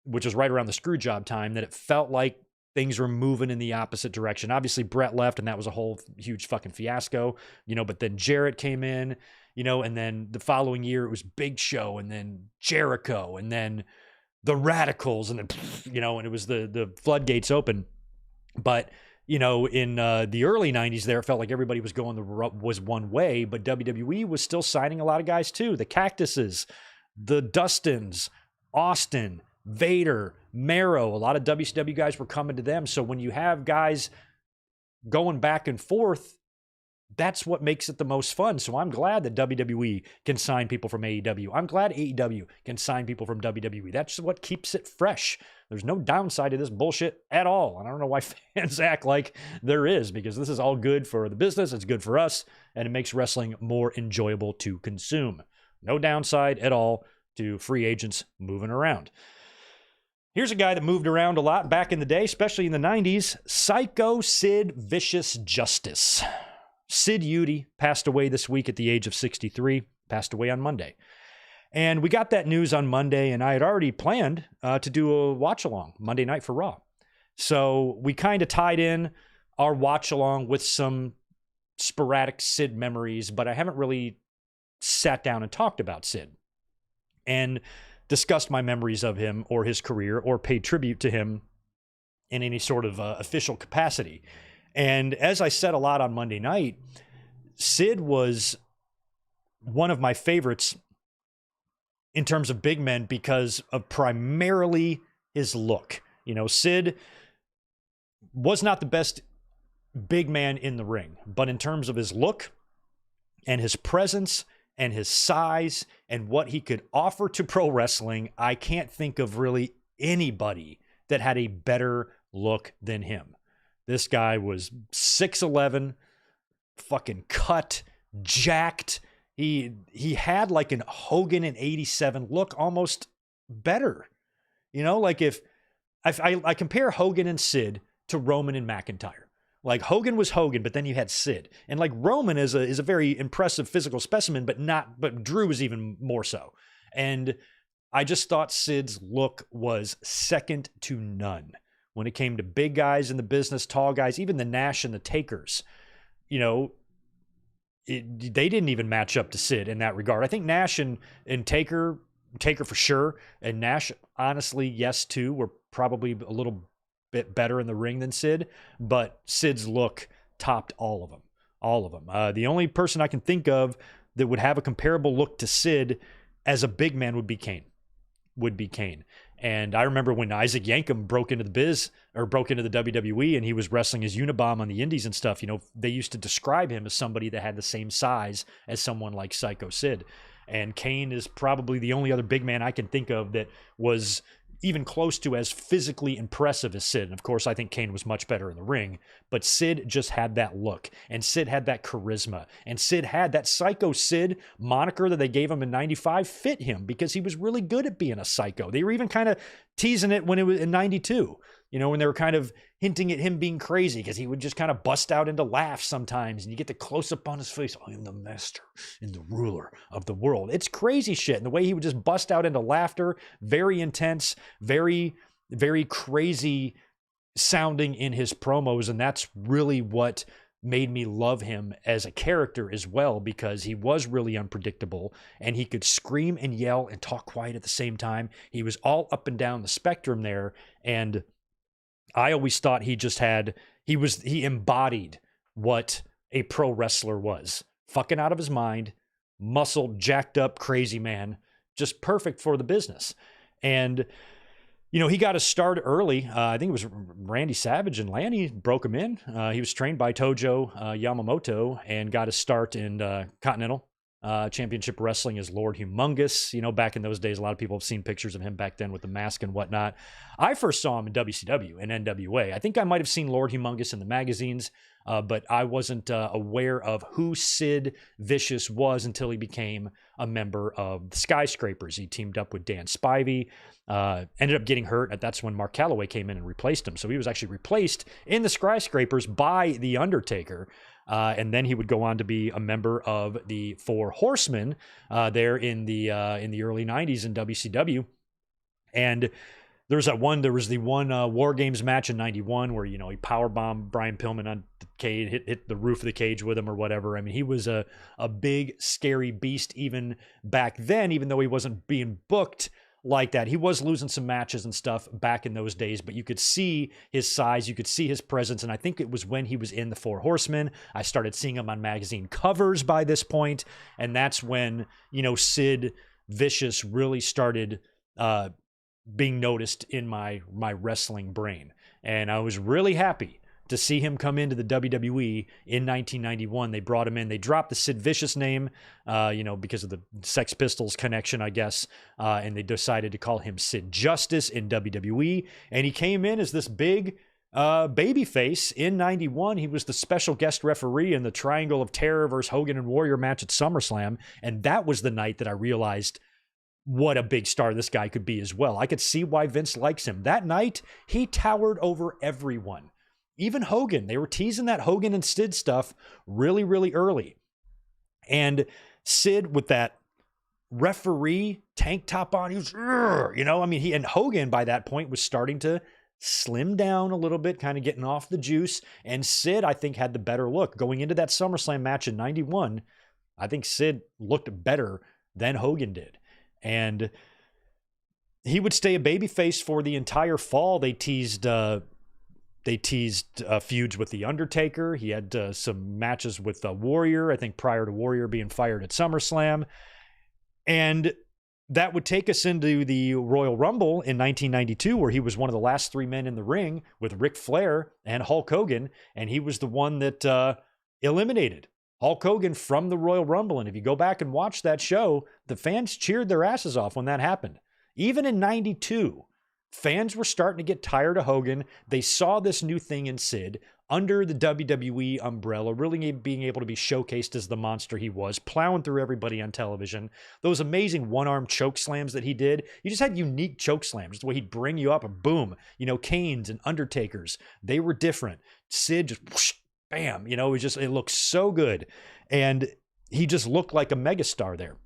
which was right around the screw job time, that it felt like things were moving in the opposite direction. Obviously, Brett left, and that was a whole huge fucking fiasco, you know, but then Jarrett came in, you know, and then the following year it was Big Show, and then Jericho, and then the Radicals, and then, you know, and it was the floodgates open. But, you know, in the early 90s there, it felt like everybody was going was one way, but WWE was still signing a lot of guys too. The Cactuses, the Dustins, Austin, Vader, Mero, a lot of WCW guys were coming to them. So when you have guys going back and forth, that's what makes it the most fun. So I'm glad that WWE can sign people from AEW. I'm glad AEW can sign people from WWE. That's what keeps it fresh. There's no downside to this bullshit at all. And I don't know why fans act like there is, because this is all good for the business. It's good for us, and it makes wrestling more enjoyable to consume. No downside at all to free agents moving around. Here's a guy that moved around a lot back in the day, especially in the 90s. Psycho Sid Vicious Justice. Sid Udy passed away this week at the age of 63, passed away on Monday. And we got that news on Monday, and I had already planned to do a watch-along Monday night for Raw. So we kind of tied in our watch-along with some sporadic Sid memories, but I haven't really sat down and talked about Sid and discussed my memories of him or his career or paid tribute to him in any sort of official capacity. And as I said a lot on Monday night, Sid was one of my favorites in terms of big men because of primarily his look. You know, Sid was not the best big man in the ring, but in terms of his look and his presence and his size and what he could offer to pro wrestling, I can't think of really anybody that had a better look than him. This guy was 6'11", fucking cut, jacked. He had like an Hogan in 87 look, almost better. You know, like if I compare Hogan and Sid to Roman and McIntyre. Like Hogan was Hogan, but then you had Sid. And like Roman is a very impressive physical specimen, but Drew was even more so. And I just thought Sid's look was second to none. When it came to big guys in the business, tall guys, even the Nash and the Takers, you know, they didn't even match up to Sid in that regard. I think Nash and Taker for sure, and Nash, honestly, yes, too, were probably a little bit better in the ring than Sid, but Sid's look topped all of them. All of them. The only person I can think of that would have a comparable look to Sid as a big man would be Kane. And I remember when Isaac Yankem broke into the WWE, and he was wrestling as Unabomb on the indies and stuff, you know, they used to describe him as somebody that had the same size as someone like Psycho Sid. And Kane is probably the only other big man I can think of that was even close to as physically impressive as Sid. And of course, I think Kane was much better in the ring, but Sid just had that look, and Sid had that charisma, and Sid had that Psycho Sid moniker that they gave him in 95 fit him because he was really good at being a psycho. They were even kind of teasing it when it was in 92, you know, when they were kind of hinting at him being crazy because he would just kind of bust out into laughs sometimes, and you get the close up on his face. I am the master and the ruler of the world. It's crazy shit. And the way he would just bust out into laughter, very intense, very, very crazy sounding in his promos. And that's really what made me love him as a character as well, because he was really unpredictable and he could scream and yell and talk quiet at the same time. He was all up and down the spectrum there. And I always thought he embodied what a pro wrestler was. Fucking out of his mind, muscled, jacked up, crazy man, just perfect for the business. And, you know, he got a start early. I think it was Randy Savage and Lanny broke him in. He was trained by Tojo Yamamoto and got a start in Continental Championship Wrestling as Lord Humongous. You know, back in those days, a lot of people have seen pictures of him back then with the mask and whatnot. I first saw him in WCW and NWA. I think I might have seen Lord Humongous in the magazines, but I wasn't aware of who Sid Vicious was until he became a member of the Skyscrapers. He teamed up with Dan Spivey, ended up getting hurt. That's when Mark Calloway came in and replaced him. So he was actually replaced in the Skyscrapers by The Undertaker. And then he would go on to be a member of the Four Horsemen there in the early 90s in WCW. And there was the one War Games match in 91 where, you know, he powerbombed Brian Pillman on the cage, hit the roof of the cage with him or whatever. I mean, he was a big, scary beast even back then, even though he wasn't being booked like that. He was losing some matches and stuff back in those days, but you could see his size, you could see his presence, and I think it was when he was in the Four Horsemen, I started seeing him on magazine covers by this point, and that's when, you know, Sid Vicious really started being noticed in my wrestling brain, and I was really happy to see him come into the WWE in 1991. They brought him in. They dropped the Sid Vicious name, you know, because of the Sex Pistols connection, I guess, and they decided to call him Sid Justice in WWE. And he came in as this big babyface in 91. He was the special guest referee in the Triangle of Terror versus Hogan and Warrior match at SummerSlam. And that was the night that I realized what a big star this guy could be as well. I could see why Vince likes him. That night, he towered over everyone. Even Hogan. They were teasing that Hogan and Sid stuff really, really early. And Sid with that referee tank top on, he was, you know, I mean, and Hogan by that point was starting to slim down a little bit, kind of getting off the juice. And Sid, I think, had the better look. Going into that SummerSlam match in 91, I think Sid looked better than Hogan did. And he would stay a babyface for the entire fall. They teased feuds with The Undertaker. He had some matches with Warrior, I think prior to Warrior being fired at SummerSlam. And that would take us into the Royal Rumble in 1992, where he was one of the last three men in the ring with Ric Flair and Hulk Hogan. And he was the one that eliminated Hulk Hogan from the Royal Rumble. And if you go back and watch that show, the fans cheered their asses off when that happened. Even in 92, fans were starting to get tired of Hogan. They saw this new thing in Sid under the WWE umbrella, really being able to be showcased as the monster he was, plowing through everybody on television. Those amazing one-arm choke slams that he did. You just had unique choke slams. The way he'd bring you up and boom. You know, Kane's and Undertaker's, they were different. Sid just whoosh, bam. You know, it looked so good. And he just looked like a megastar there.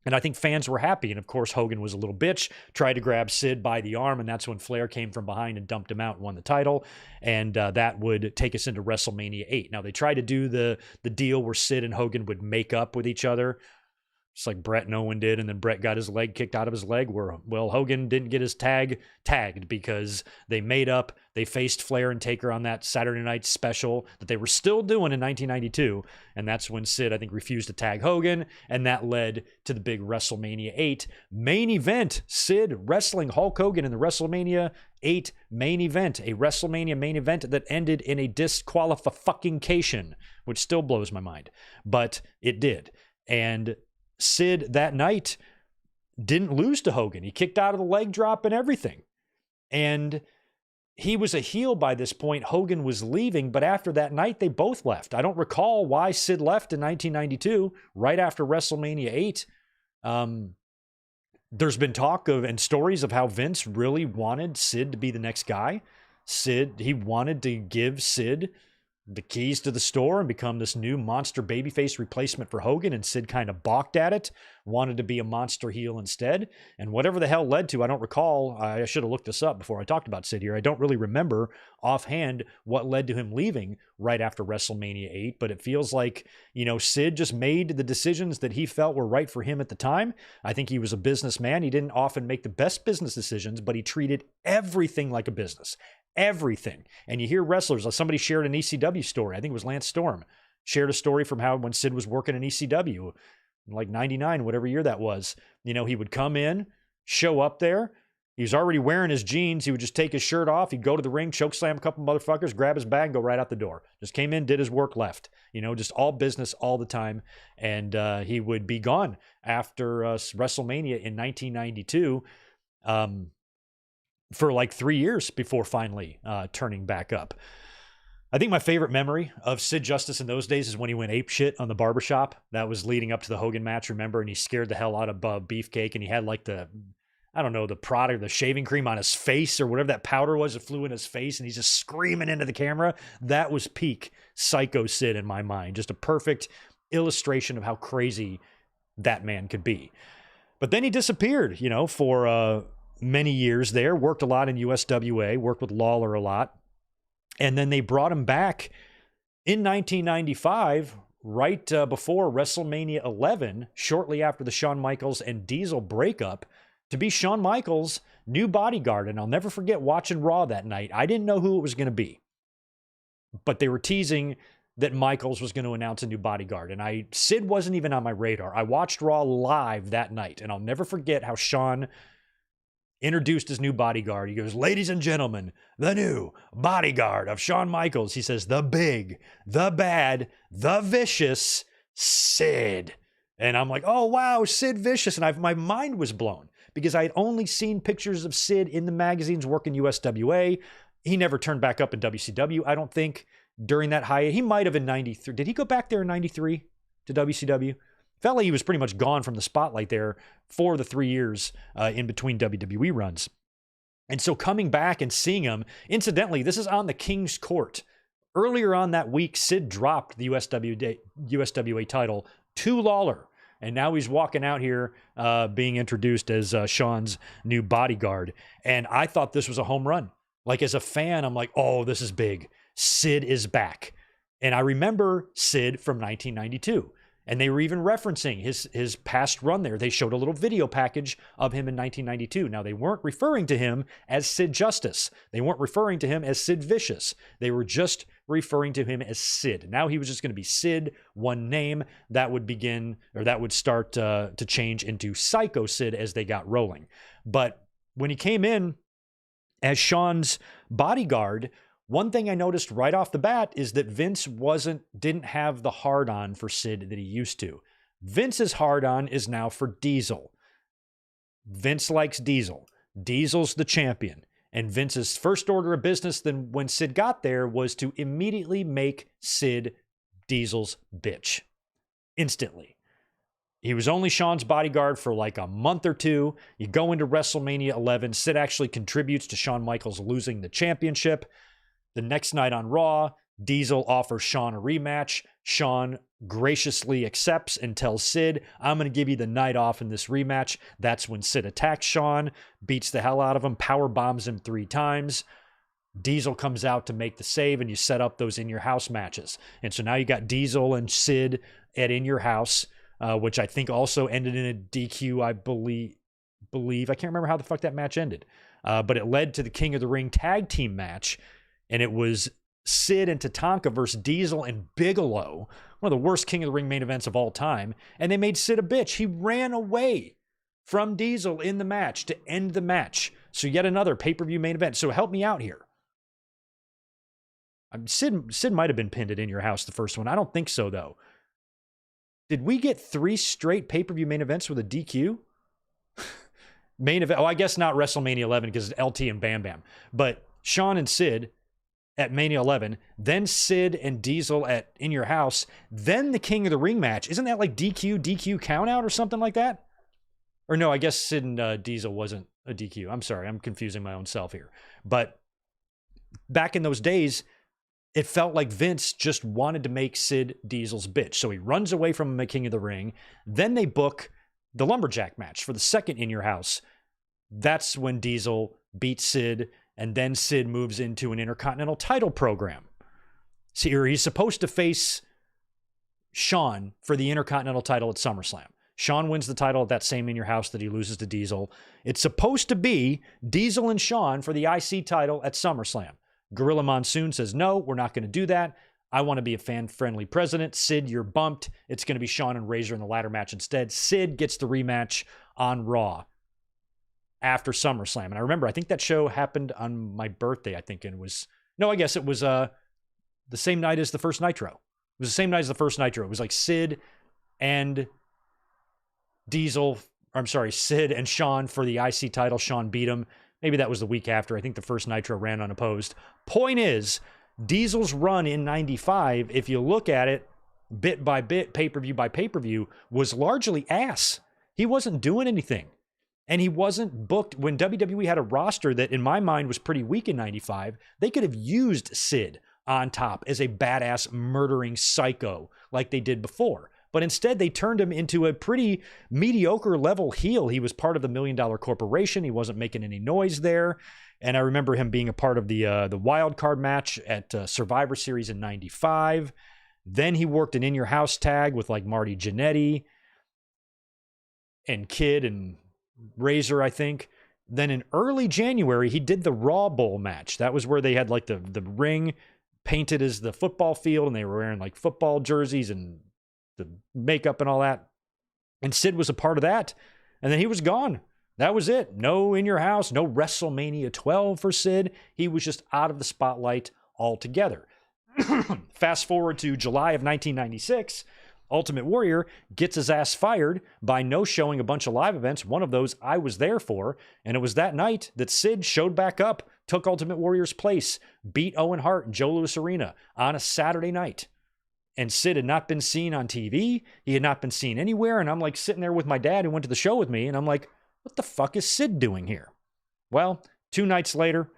And I think fans were happy. And of course, Hogan was a little bitch, tried to grab Sid by the arm. And that's when Flair came from behind and dumped him out and won the title. And that would take us into WrestleMania 8. Now, they tried to do the deal where Sid and Hogan would make up with each other, just like Bret and Owen did. And then Bret got his leg kicked out of his leg, where, well, Hogan didn't get his tagged because they made up. They faced Flair and Taker on that Saturday night special that they were still doing in 1992. And that's when Sid, I think, refused to tag Hogan. And that led to the big WrestleMania 8 main event. Sid wrestling Hulk Hogan in the WrestleMania 8 main event. A WrestleMania main event that ended in a disqualification, which still blows my mind. But it did. And Sid that night didn't lose to Hogan. He kicked out of the leg drop and everything. And he was a heel by this point. Hogan was leaving, but after that night, they both left. I don't recall why Sid left in 1992, right after WrestleMania 8. There's been talk of and stories of how Vince really wanted Sid to be the next guy. He wanted to give Sid the keys to the store and become this new monster babyface replacement for Hogan, and Sid kind of balked at it, wanted to be a monster heel instead. And whatever the hell led to, I don't recall. I should have looked this up before I talked about Sid here. I don't really remember offhand what led to him leaving right after WrestleMania 8, but it feels like, Sid just made the decisions that he felt were right for him at the time. I think he was a businessman. He didn't often make the best business decisions, but he treated everything like a business. Everything. And you hear wrestlers, like somebody shared an ECW story. I think it was Lance Storm, shared a story from how when Sid was working in ECW, like 99, whatever year that was, he would come in, show up there. He was already wearing his jeans. He would just take his shirt off. He'd go to the ring, choke slam a couple motherfuckers, grab his bag, and go right out the door. Just came in, did his work, left. Just all business all the time. And he would be gone after WrestleMania in 1992. For like 3 years before finally turning back up. I think my favorite memory of Sid Justice in those days is when he went apeshit on the barbershop. That was leading up to the Hogan match, remember? And he scared the hell out of Beefcake, and he had like the product, the shaving cream on his face or whatever that powder was that flew in his face, and he's just screaming into the camera. That was peak Psycho Sid in my mind. Just a perfect illustration of how crazy that man could be. But then he disappeared, for many years there, worked a lot in USWA, worked with Lawler a lot. And then they brought him back in 1995, right before WrestleMania 11, shortly after the Shawn Michaels and Diesel breakup, to be Shawn Michaels' new bodyguard. And I'll never forget watching Raw that night. I didn't know who it was going to be, but they were teasing that Michaels was going to announce a new bodyguard. And Sid wasn't even on my radar. I watched Raw live that night, and I'll never forget how Shawn introduced his new bodyguard. He goes, "Ladies and gentlemen, the new bodyguard of Shawn Michaels." He says, "The big, the bad, the vicious Sid." And I'm like, oh, wow, Sid Vicious. And my mind was blown because I had only seen pictures of Sid in the magazines working USWA. He never turned back up in WCW, I don't think, during that hiatus. He might have in 93. Did he go back there in 93 to WCW? Felt like he was pretty much gone from the spotlight there for the 3 years in between WWE runs. And so coming back and seeing him, incidentally, this is on the King's Court. Earlier on that week, Sid dropped the USWA title to Lawler. And now he's walking out here being introduced as Shawn's new bodyguard. And I thought this was a home run. Like as a fan, I'm like, oh, this is big. Sid is back. And I remember Sid from 1992. And they were even referencing his past run there. They showed a little video package of him in 1992. Now, they weren't referring to him as Sid Justice. They weren't referring to him as Sid Vicious. They were just referring to him as Sid. Now he was just going to be Sid, one name. That would start to change into Psycho Sid as they got rolling. But when he came in as Shawn's bodyguard, one thing I noticed right off the bat is that Vince didn't have the hard-on for Sid that he used to. Vince's hard-on is now for Diesel. Vince likes Diesel. Diesel's the champion. And Vince's first order of business then when Sid got there was to immediately make Sid Diesel's bitch. Instantly. He was only Shawn's bodyguard for like a month or two. You go into WrestleMania 11. Sid actually contributes to Shawn Michaels losing the championship. The next night on Raw, Diesel offers Shawn a rematch. Shawn graciously accepts and tells Sid, "I'm going to give you the night off in this rematch." That's when Sid attacks Shawn, beats the hell out of him, power bombs him 3 times. Diesel comes out to make the save, and you set up those In Your House matches. And so now you got Diesel and Sid at In Your House, which I think also ended in a DQ, I believe. I can't remember how the fuck that match ended. But it led to the King of the Ring tag team match. And it was Sid and Tatanka versus Diesel and Bigelow, one of the worst King of the Ring main events of all time. And they made Sid a bitch. He ran away from Diesel in the match to end the match. So yet another pay-per-view main event. So help me out here. Sid might have been pinned at In Your House, the first one. I don't think so, though. Did we get 3 straight pay-per-view main events with a DQ? Main event. Oh, I guess not WrestleMania 11 because it's LT and Bam Bam. But Shawn and Sid at Mania 11, then Sid and Diesel at In Your House, then the King of the Ring match. Isn't that like DQ count out or something like that? Or no, I guess Sid and Diesel wasn't a DQ. I'm sorry, I'm confusing my own self here. But back in those days, it felt like Vince just wanted to make Sid Diesel's bitch. So he runs away from him at King of the Ring. Then they book the Lumberjack match for the second In Your House. That's when Diesel beats Sid, and then Sid moves into an Intercontinental title program. See, he's supposed to face Shawn for the Intercontinental title at SummerSlam. Shawn wins the title at that same In Your House that he loses to Diesel. It's supposed to be Diesel and Shawn for the IC title at SummerSlam. Gorilla Monsoon says, no, we're not going to do that. I want to be a fan-friendly president. Sid, you're bumped. It's going to be Shawn and Razor in the ladder match instead. Sid gets the rematch on Raw after SummerSlam. And I remember, I think that show happened on my birthday, I think. And it was, no, I guess it was the same night as the first Nitro. It was the same night as the first Nitro. It was like Sid and Sid and Shawn for the IC title. Shawn beat him. Maybe that was the week after. I think the first Nitro ran unopposed. Point is, Diesel's run in 95, if you look at it bit by bit, pay-per-view by pay-per-view, was largely ass. He wasn't doing anything. And he wasn't booked. When WWE had a roster that, in my mind, was pretty weak in 95, they could have used Sid on top as a badass murdering psycho like they did before. But instead, they turned him into a pretty mediocre level heel. He was part of the $1 Million Corporation. He wasn't making any noise there. And I remember him being a part of the wild card match at Survivor Series in 95. Then he worked an In Your House tag with like Marty Jannetty and Kid and Razor, I think. Then in early January, he did the Raw Bowl match. That was where they had like the ring painted as the football field, and they were wearing like football jerseys and the makeup and all that. And Sid was a part of that. And then he was gone. That was it. No In Your House, no WrestleMania 12 for Sid. He was just out of the spotlight altogether. Fast forward to July of 1996, Ultimate Warrior gets his ass fired by no-showing a bunch of live events. One of those I was there for. And it was that night that Sid showed back up, took Ultimate Warrior's place, beat Owen Hart in Joe Louis Arena on a Saturday night. And Sid had not been seen on TV. He had not been seen anywhere. And I'm like sitting there with my dad who went to the show with me. And I'm like, what the fuck is Sid doing here? Well, 2 nights later,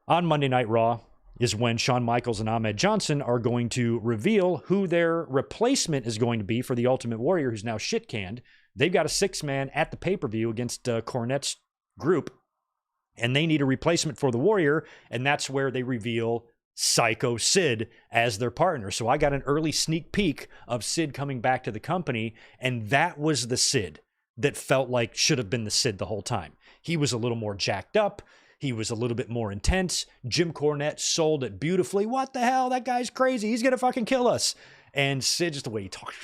on Monday Night Raw, is when Shawn Michaels and Ahmed Johnson are going to reveal who their replacement is going to be for the Ultimate Warrior, who's now shit-canned. They've got a 6-man at the pay-per-view against Cornette's group, and they need a replacement for the Warrior, and that's where they reveal Psycho Sid as their partner. So I got an early sneak peek of Sid coming back to the company, and that was the Sid that felt like should have been the Sid the whole time. He was a little more jacked up. He was a little bit more intense. Jim Cornette sold it beautifully. What the hell? That guy's crazy. He's going to fucking kill us. And Sid, just the way he talks,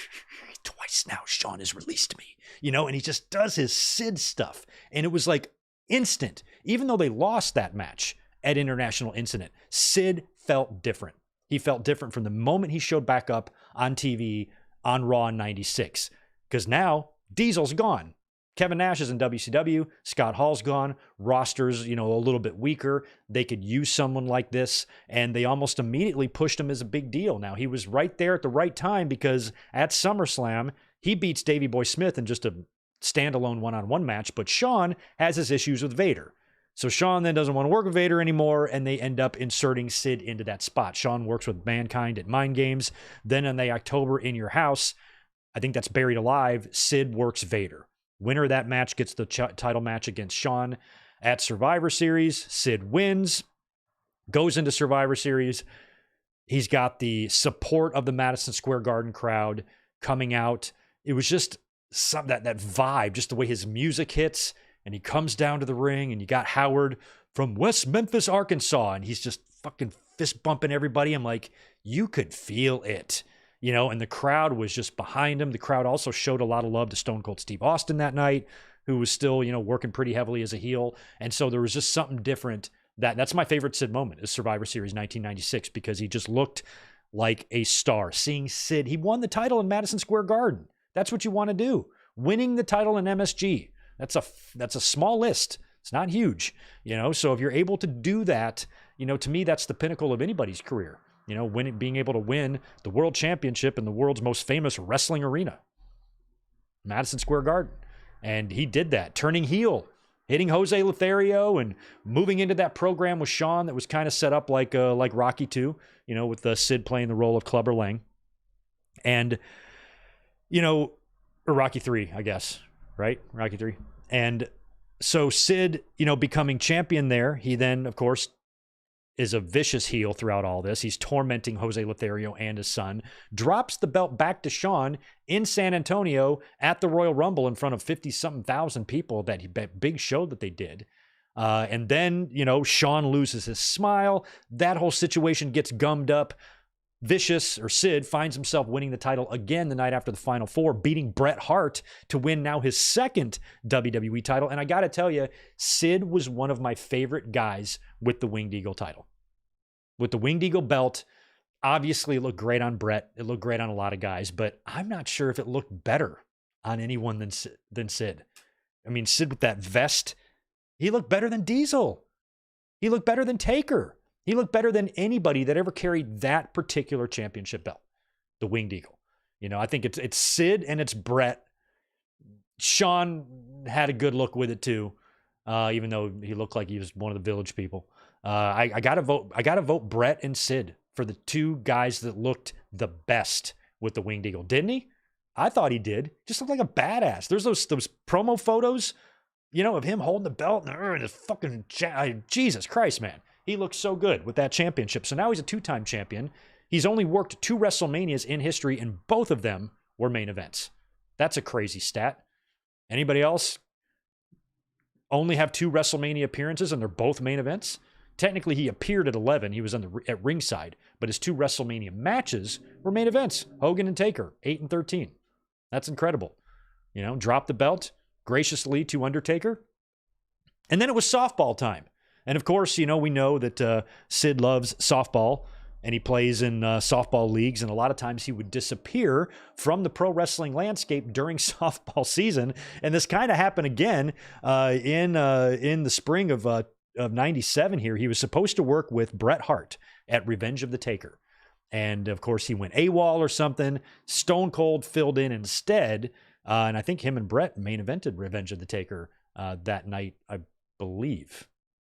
twice now Shawn has released me, and he just does his Sid stuff. And it was like instant. Even though they lost that match at International Incident, Sid felt different. He felt different from the moment he showed back up on TV on Raw in 96. Because now Diesel's gone. Kevin Nash is in WCW. Scott Hall's gone. Roster's, a little bit weaker. They could use someone like this, and they almost immediately pushed him as a big deal. Now, he was right there at the right time because at SummerSlam, he beats Davey Boy Smith in just a standalone one-on-one match, but Shawn has his issues with Vader. So Shawn then doesn't want to work with Vader anymore, and they end up inserting Sid into that spot. Shawn works with Mankind at Mind Games. Then in the October In Your House, I think that's Buried Alive, Sid works Vader. Winner of that match gets the title match against Shawn at Survivor Series. Sid wins, goes into Survivor Series. He's got the support of the Madison Square Garden crowd coming out. It was just that vibe, just the way his music hits, and he comes down to the ring, and you got Howard from West Memphis, Arkansas, and he's just fucking fist bumping everybody. I'm like, you could feel it. And the crowd was just behind him. The crowd also showed a lot of love to Stone Cold Steve Austin that night, who was still, working pretty heavily as a heel. And so there was just something different. That's my favorite Sid moment is Survivor Series 1996, because he just looked like a star. Seeing Sid, he won the title in Madison Square Garden. That's what you want to do. Winning the title in MSG. That's a small list. It's not huge, so if you're able to do that, to me, that's the pinnacle of anybody's career, being able to win the world championship in the world's most famous wrestling arena, Madison Square Garden. And he did that, turning heel, hitting Jose Lothario and moving into that program with Shawn that was kind of set up like Rocky II, with Sid playing the role of Clubber Lang. And, or Rocky III, I guess, right? Rocky III. And so Sid, becoming champion there, he then, of course, is a vicious heel throughout all this. He's tormenting Jose Lothario and his son, drops the belt back to Shawn in San Antonio at the Royal Rumble in front of 50-something thousand people, that big show that they did. And then, Shawn loses his smile. That whole situation gets gummed up. Sid finds himself winning the title again the night after the Final Four, beating Bret Hart to win now his second WWE title. And I got to tell you, Sid was one of my favorite guys with the Winged Eagle title. With the Winged Eagle belt, obviously it looked great on Bret. It looked great on a lot of guys, but I'm not sure if it looked better on anyone than Sid. I mean, Sid with that vest, he looked better than Diesel. He looked better than Taker. He looked better than anybody that ever carried that particular championship belt, the Winged Eagle. I think it's Sid and it's Bret. Shawn had a good look with it too, even though he looked like he was one of the Village people. I gotta vote Bret and Sid for the two guys that looked the best with the Winged Eagle, didn't he? I thought he did. Just looked like a badass. There's those promo photos, of him holding the belt and his fucking Jesus Christ, man. He looks so good with that championship. So now he's a two-time champion. He's only worked 2 WrestleManias in history, and both of them were main events. That's a crazy stat. Anybody else only have 2 WrestleMania appearances, and they're both main events? Technically, he appeared at 11. He was at ringside, but his 2 WrestleMania matches were main events. Hogan and Taker, 8 and 13. That's incredible. Dropped the belt graciously to Undertaker. And then it was softball time. And of course, we know that Sid loves softball, and he plays in softball leagues. And a lot of times he would disappear from the pro wrestling landscape during softball season. And this kind of happened again in the spring of '97 here. He was supposed to work with Bret Hart at Revenge of the Taker. And of course, he went AWOL or something. Stone Cold filled in instead. And I think him and Bret main evented Revenge of the Taker that night, I believe.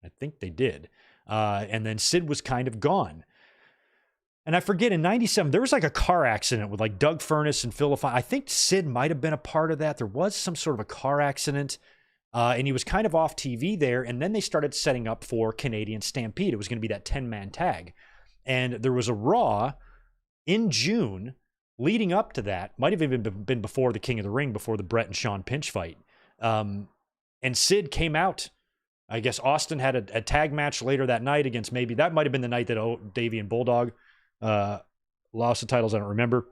I think they did. And then Sid was kind of gone. And I forget, in '97, there was like a car accident with like Doug Furnace and Phil LaFon. I think Sid might have been a part of that. There was some sort of a car accident. And he was kind of off TV there. And then they started setting up for Canadian Stampede. It was going to be that 10-man tag. And there was a Raw in June leading up to that. Might have even been before the King of the Ring, before the Bret and Shawn pinch fight. And Sid came out. I guess Austin had a tag match later that night against that might have been the night that Davey and Bulldog lost the titles. I don't remember.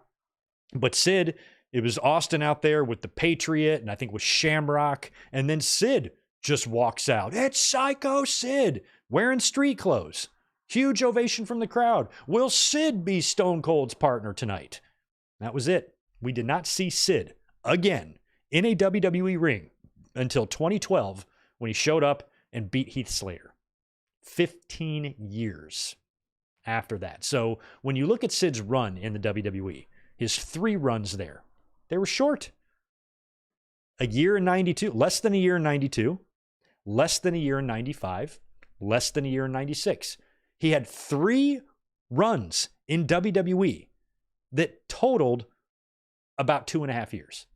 But Sid, it was Austin out there with the Patriot and I think with Shamrock. And then Sid just walks out. It's Psycho Sid wearing street clothes. Huge ovation from the crowd. Will Sid be Stone Cold's partner tonight? That was it. We did not see Sid again in a WWE ring until 2012 when he showed up and beat Heath Slater. 15 years after that. So when you look at Sid's run in the WWE, his 3 runs there, they were short. A year in 92, less than a year in 92, less than a year in 95, less than a year in 96. He had 3 runs in WWE that totaled about 2.5 years.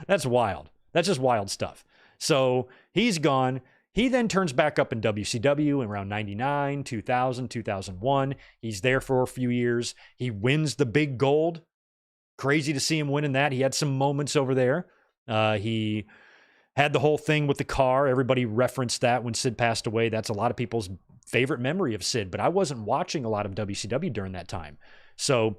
That's wild. That's just wild stuff. So he's gone. He then turns back up in WCW in around 99, 2000, 2001. He's there for a few years. He wins the big gold. Crazy to see him winning that. He had some moments over there. He had the whole thing with the car. Everybody referenced that when Sid passed away. That's a lot of people's favorite memory of Sid, but I wasn't watching a lot of WCW during that time. So,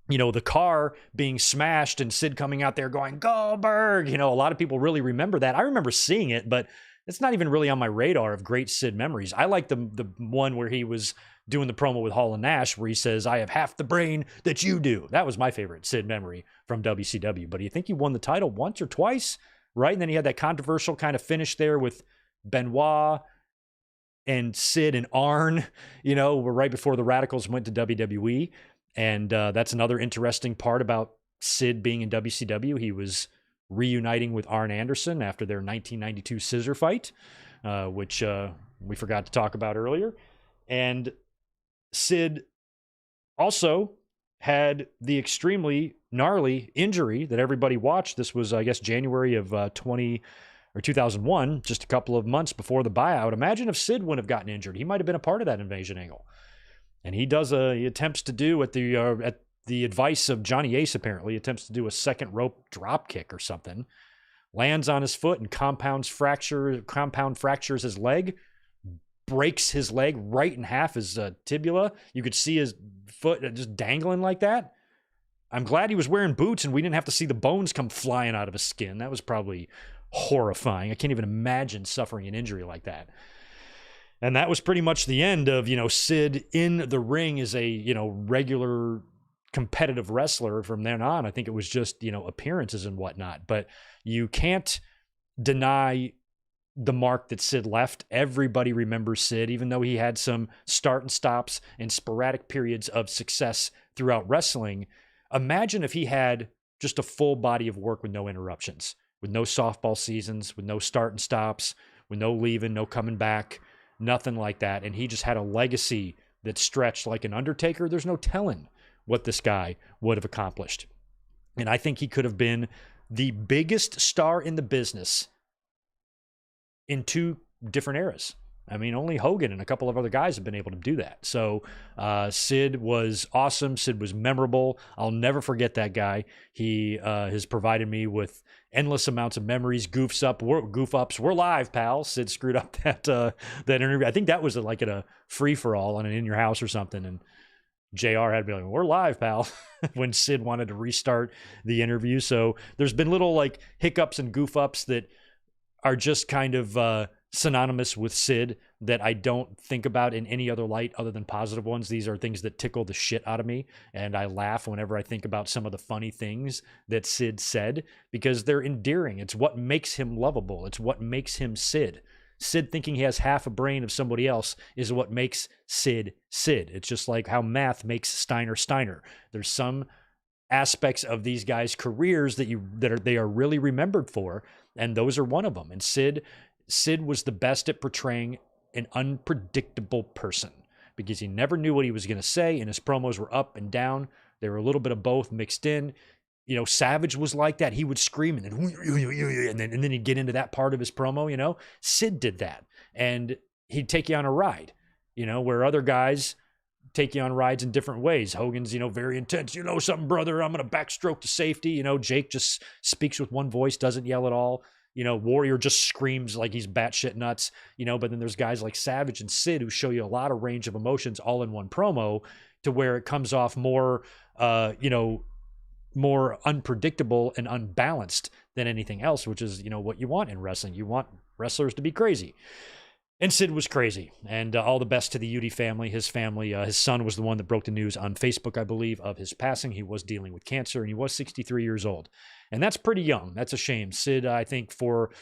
the car being smashed and Sid coming out there going, Goldberg, a lot of people really remember that. I remember seeing it, but it's not even really on my radar of great Sid memories. I like the one where he was doing the promo with Hall and Nash where he says, I have half the brain that you do. That was my favorite Sid memory from WCW. But do you think he won the title once or twice? right? And then he had that controversial kind of finish there with Benoit and Sid and Arn, right before the Radicals went to WWE. And that's another interesting part about Sid being in WCW. He was reuniting with Arn Anderson after their 1992 scissor fight, which we forgot to talk about earlier. And Sid also had the extremely gnarly injury that everybody watched. This was, I guess, January of 2001, just a couple of months before the buyout. Imagine if Sid wouldn't have gotten injured. He might have been a part of that invasion angle. And he attempts to do at the advice of Johnny Ace, apparently, attempts to do a second rope drop kick or something. Lands on his foot and compound fractures his leg, breaks his leg right in half, his tibia. You could see his foot just dangling like that. I'm glad he was wearing boots and we didn't have to see the bones come flying out of his skin. That was probably horrifying. I can't even imagine suffering an injury like that. And that was pretty much the end of, Sid in the ring as a, regular competitive wrestler from then on. I think it was just, appearances and whatnot. But you can't deny the mark that Sid left. Everybody remembers Sid, even though he had some start and stops and sporadic periods of success throughout wrestling. Imagine if he had just a full body of work with no interruptions, with no softball seasons, with no start and stops, with no leaving, no coming back, nothing like that. And he just had a legacy that stretched like an Undertaker. There's no telling what this guy would have accomplished. And I think he could have been the biggest star in the business in two different eras. I mean, only Hogan and a couple of other guys have been able to do that. So Sid was awesome. Sid was memorable. I'll never forget that guy. He has provided me with endless amounts of memories, goof ups. We're live, pal. Sid screwed up that interview. I think that was like at a free-for-all on an In Your House or something. And JR had to be like, we're live, pal, when Sid wanted to restart the interview. So there's been little like hiccups and goof ups that are just kind of synonymous with Sid that I don't think about in any other light other than positive ones. These are things that tickle the shit out of me, and I laugh whenever I think about some of the funny things that Sid said because they're endearing. It's what makes him lovable. It's what makes him Sid. Sid thinking he has half a brain of somebody else is what makes Sid Sid. It's just like how math makes Steiner Steiner. There's some aspects of these guys' careers that they are really remembered for, and those are one of them. And Sid was the best at portraying an unpredictable person because he never knew what he was going to say, and his promos were up and down. They were a little bit of both mixed in. Savage was like that. He would scream and then he'd get into that part of his promo. Sid did that, and he'd take you on a ride. Where other guys take you on rides in different ways. Hogan's, very intense. Something, brother, I'm going to backstroke to safety. Jake just speaks with one voice, doesn't yell at all. Warrior just screams like he's batshit nuts. But then there's guys like Savage and Sid who show you a lot of range of emotions all in one promo to where it comes off more, more unpredictable and unbalanced than anything else, which is, what you want in wrestling. You want wrestlers to be crazy. And Sid was crazy. And all the best to the Udy family, his family. His son was the one that broke the news on Facebook, I believe, of his passing. He was dealing with cancer, and he was 63 years old. And that's pretty young. That's a shame. Sid, I think for,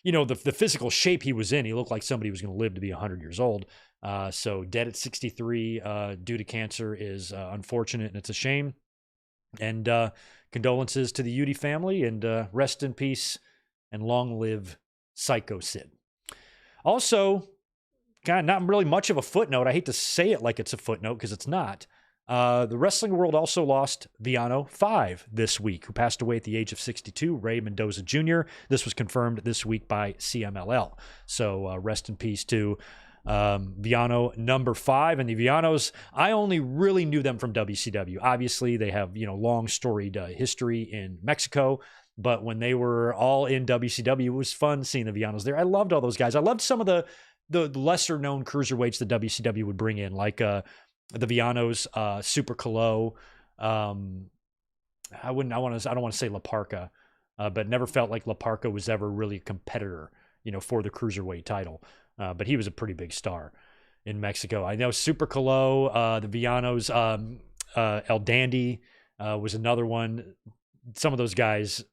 the physical shape he was in, he looked like somebody who was going to live to be 100 years old. So dead at 63 due to cancer is unfortunate, and it's a shame. And condolences to the Udy family, and rest in peace and long live Psycho Sid. Also, God, not really much of a footnote. I hate to say it like it's a footnote because it's not. The wrestling world also lost Villano 5 this week, who passed away at the age of 62, Ray Mendoza Jr. This was confirmed this week by CMLL. So rest in peace to Villano number 5. And the Villanos, I only really knew them from WCW. Obviously, they have, long storied history in Mexico. But when they were all in WCW, it was fun seeing the Villanos there. I loved all those guys. I loved some of the lesser known cruiserweights that WCW would bring in, like the Villanos, Super Calo. I don't want to say La Parka, but never felt like La Parka was ever really a competitor, for the cruiserweight title. But he was a pretty big star in Mexico. I know Super Calo, the Villanos, El Dandy was another one. Some of those guys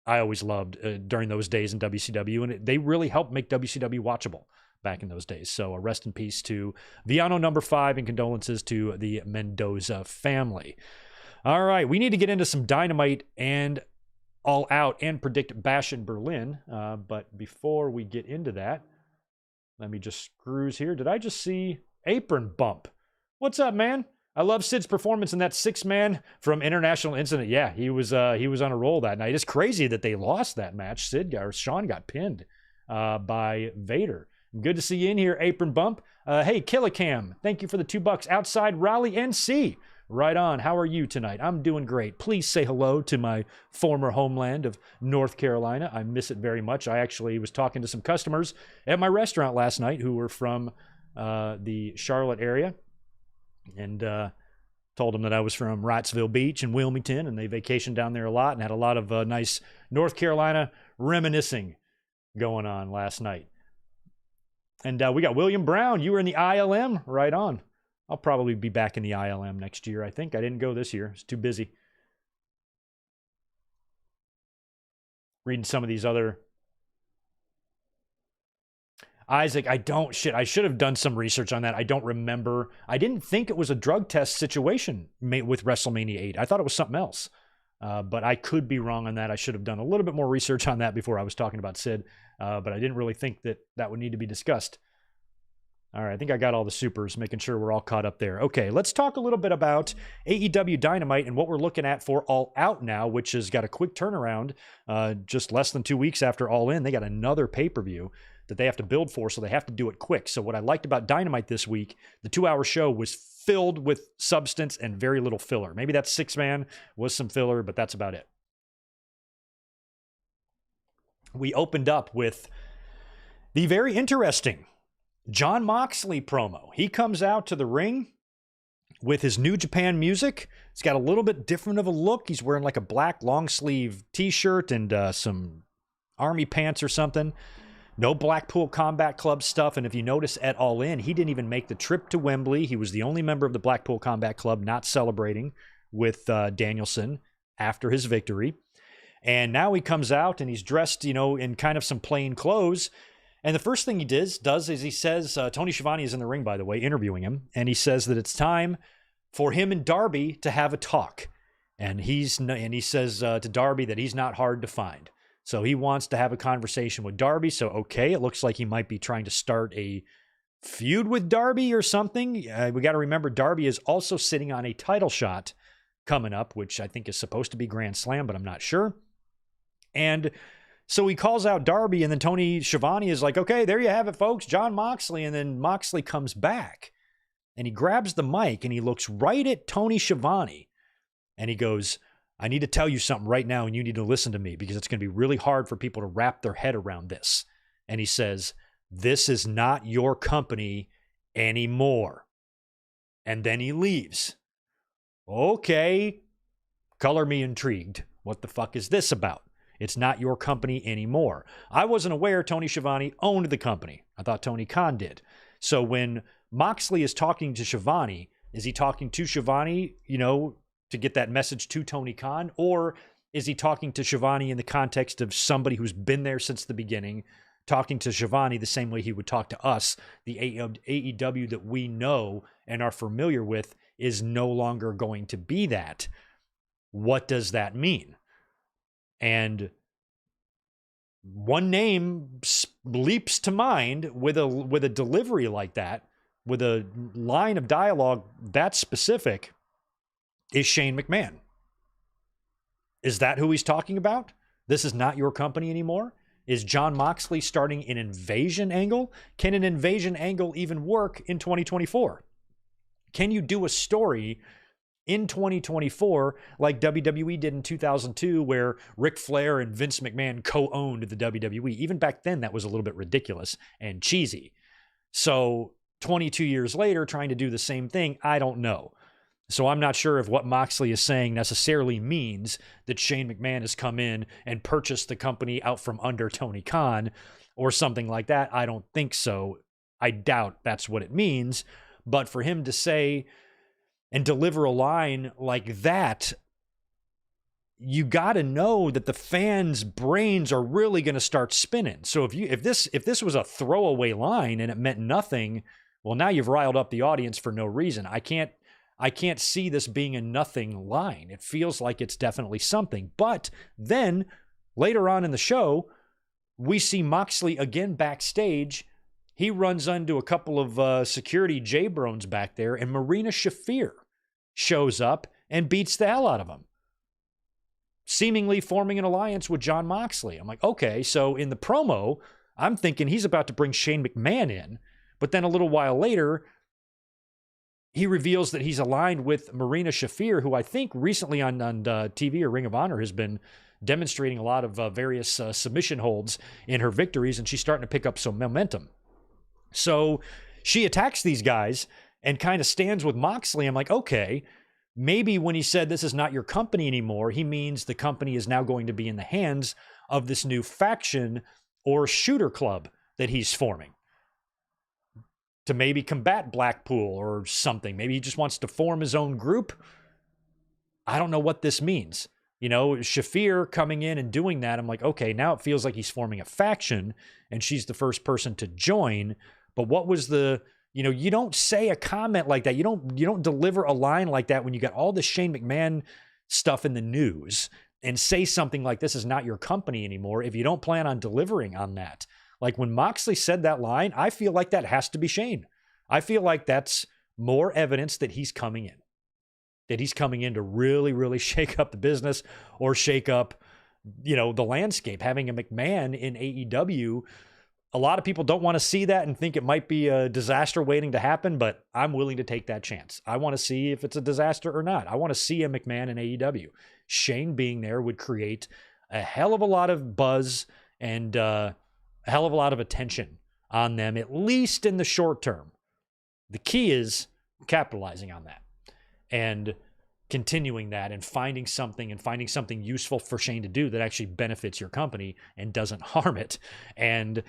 I always loved during those days in WCW, and they really helped make WCW watchable back in those days. So rest in peace to Viano number 5, and condolences to the Mendoza family. All right, we need to get into some Dynamite and All Out and predict Bash in Berlin. But before we get into that, let me just cruise here. Did I just see Apron Bump? What's up, man? I love Sid's performance in that 6-man from International Incident. Yeah, he was on a roll that night. It's crazy that they lost that match. Sean got pinned by Vader. Good to see you in here, Apron Bump. Hey, Killicam, thank you for the $2 outside Raleigh, NC. Right on. How are you tonight? I'm doing great. Please say hello to my former homeland of North Carolina. I miss it very much. I actually was talking to some customers at my restaurant last night who were from the Charlotte area, and told them that I was from Wrightsville Beach and Wilmington, and they vacationed down there a lot and had a lot of nice North Carolina reminiscing going on last night. And we got William Brown. You were in the ILM? Right on. I'll probably be back in the ILM next year, I think. I didn't go this year. It's too busy. Reading some of these other... Isaac, I should have done some research on that. I don't remember. I didn't think it was a drug test situation with WrestleMania 8. I thought it was something else. But I could be wrong on that. I should have done a little bit more research on that before I was talking about Sid. But I didn't really think that would need to be discussed. All right, I think I got all the supers, making sure we're all caught up there. Okay, let's talk a little bit about AEW Dynamite and what we're looking at for All Out now, which has got a quick turnaround. Just less than 2 weeks after All In, they got another pay-per-view that they have to build for, so they have to do it quick. So what I liked about Dynamite this week, the 2-hour show was filled with substance and very little filler. Maybe that 6-man was some filler, but that's about it. We opened up with the very interesting Jon Moxley promo. He comes out to the ring with his New Japan music. It's got a little bit different of a look. He's wearing like a black long sleeve t-shirt and some army pants or something. No Blackpool Combat Club stuff. And if you notice at All In, he didn't even make the trip to Wembley. He was the only member of the Blackpool Combat Club not celebrating with Danielson after his victory. And now he comes out and he's dressed, in kind of some plain clothes. And the first thing he does is he says, Tony Schiavone is in the ring, by the way, interviewing him. And he says that it's time for him and Darby to have a talk. And he says to Darby that he's not hard to find. So he wants to have a conversation with Darby. So, okay, it looks like he might be trying to start a feud with Darby or something. We got to remember Darby is also sitting on a title shot coming up, which I think is supposed to be Grand Slam, but I'm not sure. And so he calls out Darby, and then Tony Schiavone is like, okay, there you have it, folks, Jon Moxley. And then Moxley comes back, and he grabs the mic, and he looks right at Tony Schiavone, and he goes, I need to tell you something right now, and you need to listen to me, because it's going to be really hard for people to wrap their head around this. And he says, this is not your company anymore. And then he leaves. Okay, color me intrigued. What the fuck is this about? It's not your company anymore. I wasn't aware Tony Schiavone owned the company. I thought Tony Khan did. So when Moxley is talking to Schiavone, is he talking to Schiavone, to get that message to Tony Khan? Or is he talking to Schiavone in the context of somebody who's been there since the beginning, talking to Schiavone the same way he would talk to us? The AEW that we know and are familiar with is no longer going to be that. What does that mean? And one name leaps to mind with a delivery like that, with a line of dialogue that specific, is Shane McMahon. Is that who he's talking about? This is not your company anymore? Is Jon Moxley starting an invasion angle? Can an invasion angle even work in 2024? Can you do a story in 2024 like WWE did in 2002, where Ric Flair and Vince McMahon co-owned the WWE? Even back then, that was a little bit ridiculous and cheesy. So 22 years later, trying to do the same thing, I don't know. So I'm not sure if what Moxley is saying necessarily means that Shane McMahon has come in and purchased the company out from under Tony Khan or something like that. I don't think so. I doubt that's what it means. But for him to say and deliver a line like that, you got to know that the fans' brains are really going to start spinning. So if this was a throwaway line and it meant nothing, well, now you've riled up the audience for no reason. I can't see this being a nothing line. It feels like it's definitely something. But then later on in the show, we see Moxley again backstage. He runs into a couple of security J-Brones back there, and Marina Shafir shows up and beats the hell out of him, seemingly forming an alliance with Jon Moxley. I'm like, okay, so in the promo, I'm thinking he's about to bring Shane McMahon in, but then a little while later, he reveals that he's aligned with Marina Shafir, who I think recently on TV or Ring of Honor has been demonstrating a lot of various submission holds in her victories, and she's starting to pick up some momentum. So she attacks these guys and kind of stands with Moxley. I'm like, okay, maybe when he said this is not your company anymore, he means the company is now going to be in the hands of this new faction or shooter club that he's forming to maybe combat Blackpool or something. Maybe he just wants to form his own group. I don't know what this means. You know, Shafir coming in and doing that, I'm like, okay, now it feels like he's forming a faction and she's the first person to join. But what was the, you know, you don't say a comment like that. You don't deliver a line like that when you got all this Shane McMahon stuff in the news and say something like this is not your company anymore if you don't plan on delivering on that. Like when Moxley said that line, I feel like that has to be Shane. I feel like that's more evidence that he's coming in. That he's coming in to really, really shake up the business or shake up, you know, the landscape. Having a McMahon in AEW, a lot of people don't want to see that and think it might be a disaster waiting to happen, but I'm willing to take that chance. I want to see if it's a disaster or not. I want to see a McMahon in AEW. Shane being there would create a hell of a lot of buzz and a hell of a lot of attention on them, at least in the short term. The key is capitalizing on that and continuing that and finding something useful for Shane to do that actually benefits your company and doesn't harm it. And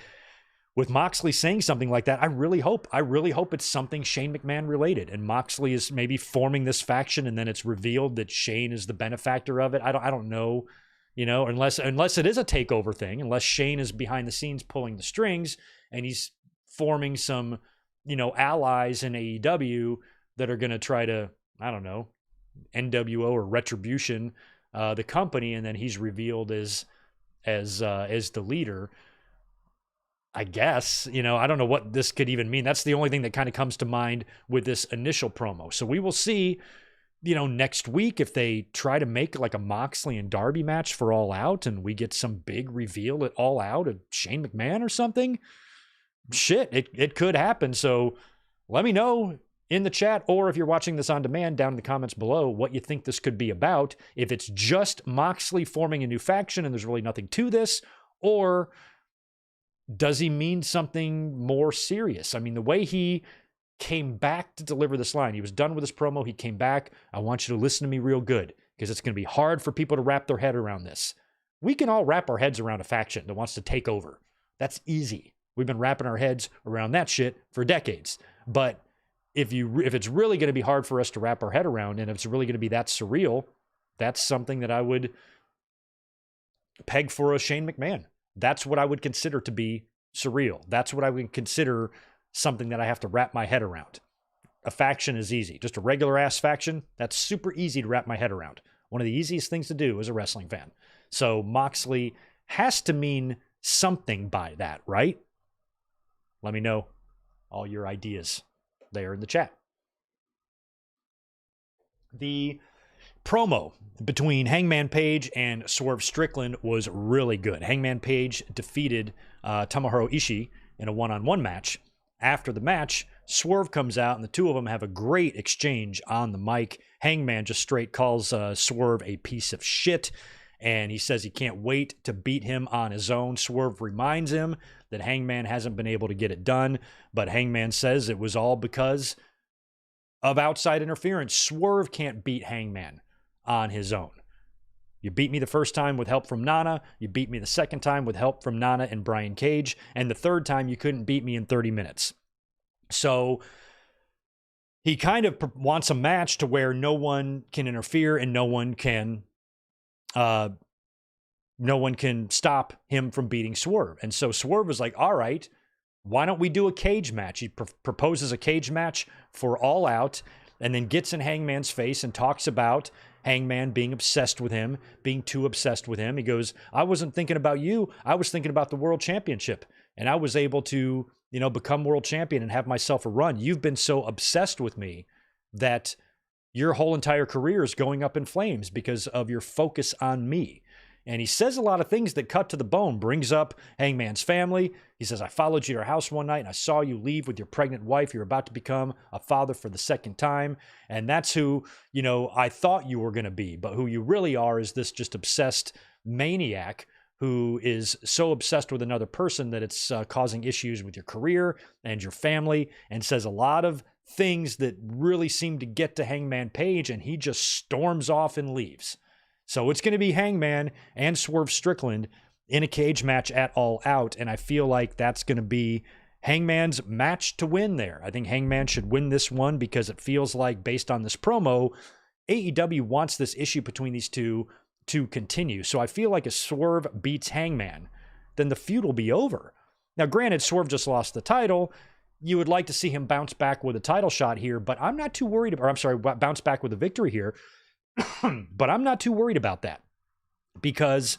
with Moxley saying something like that, I really hope it's something Shane McMahon related, and Moxley is maybe forming this faction and then it's revealed that Shane is the benefactor of it. I don't know, you know, unless it is a takeover thing, unless Shane is behind the scenes pulling the strings and he's forming some, you know, allies in AEW that are going to try to, I don't know, NWO or Retribution, the company, and then he's revealed as the leader. I guess, you know, I don't know what this could even mean. That's the only thing that kind of comes to mind with this initial promo. So we will see, you know, next week if they try to make like a Moxley and Darby match for All Out and we get some big reveal at All Out of Shane McMahon or something. Shit, it could happen. So let me know in the chat, or if you're watching this on demand, down in the comments below, what you think this could be about. If it's just Moxley forming a new faction and there's really nothing to this, or does he mean something more serious? I mean, the way he came back to deliver this line, he was done with his promo, he came back, I want you to listen to me real good, because it's going to be hard for people to wrap their head around this. We can all wrap our heads around a faction that wants to take over. That's easy. We've been wrapping our heads around that shit for decades. But if it's really going to be hard for us to wrap our head around, and if it's really going to be that surreal, that's something that I would peg for a Shane McMahon. That's what I would consider to be surreal. That's what I would consider something that I have to wrap my head around. A faction is easy. Just a regular ass faction, that's super easy to wrap my head around. One of the easiest things to do as a wrestling fan. So Moxley has to mean something by that, right? Let me know all your ideas there in the chat. The promo between Hangman Page and Swerve Strickland was really good. Hangman Page defeated Tomohiro Ishii in a one-on-one match. After the match, Swerve comes out and the two of them have a great exchange on the mic. Hangman just straight calls Swerve a piece of shit, and he says he can't wait to beat him on his own. Swerve reminds him that Hangman hasn't been able to get it done, but Hangman says it was all because of outside interference. Swerve can't beat Hangman on his own. You beat me the first time with help from Nana. You beat me the second time with help from Nana and Brian Cage. And the third time, you couldn't beat me in 30 minutes. So he kind of wants a match to where no one can interfere and no one can no one can stop him from beating Swerve. And so Swerve was like, all right, why don't we do a cage match? He proposes a cage match for All Out, and then gets in Hangman's face and talks about Hangman being obsessed with him, being too obsessed with him. He goes, I wasn't thinking about you. I was thinking about the world championship. And I was able to, become world champion and have myself a run. You've been so obsessed with me that your whole entire career is going up in flames because of your focus on me. And he says a lot of things that cut to the bone, brings up Hangman's family. He says, I followed you to your house one night and I saw you leave with your pregnant wife. You're about to become a father for the second time. And that's who, I thought you were going to be. But who you really are is this just obsessed maniac who is so obsessed with another person that it's causing issues with your career and your family, and says a lot of things that really seem to get to Hangman Page, and he just storms off and leaves. So it's going to be Hangman and Swerve Strickland in a cage match at All Out, and I feel like that's going to be Hangman's match to win there. I think Hangman should win this one because it feels like, based on this promo, AEW wants this issue between these two to continue. So I feel like if Swerve beats Hangman, then the feud will be over. Now, granted, Swerve just lost the title. You would like to see him bounce back with a title shot here, but I'm not too worried, bounce back with a victory here. But I'm not too worried about that, because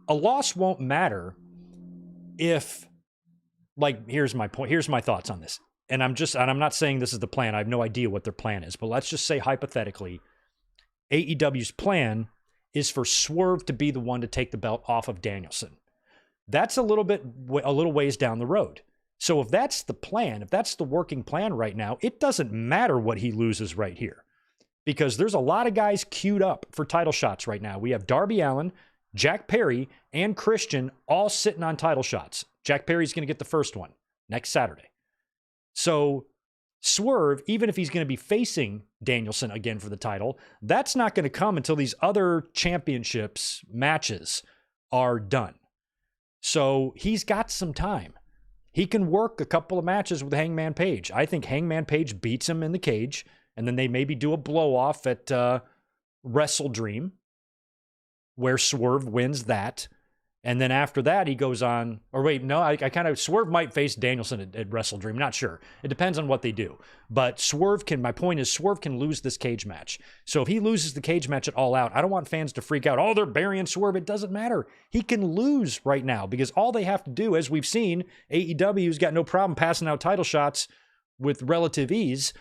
a loss won't matter if, here's my point. Here's my thoughts on this. And I'm not saying this is the plan. I have no idea what their plan is, but let's just say hypothetically, AEW's plan is for Swerve to be the one to take the belt off of Danielson. That's a little ways down the road. So if that's the plan, if that's the working plan right now, it doesn't matter what he loses right here, because there's a lot of guys queued up for title shots right now. We have Darby Allin, Jack Perry, and Christian all sitting on title shots. Jack Perry's going to get the first one next Saturday. So Swerve, even if he's going to be facing Danielson again for the title, that's not going to come until these other championships matches are done. So he's got some time. He can work a couple of matches with Hangman Page. I think Hangman Page beats him in the cage, and then they maybe do a blow-off at Wrestle Dream, where Swerve wins that. And then after that, he goes on, Swerve might face Danielson at Wrestle Dream. Not sure. It depends on what they do. But my point is, Swerve can lose this cage match. So if he loses the cage match at All Out, I don't want fans to freak out. Oh, they're burying Swerve. It doesn't matter. He can lose right now, because all they have to do, as we've seen, AEW's got no problem passing out title shots with relative ease.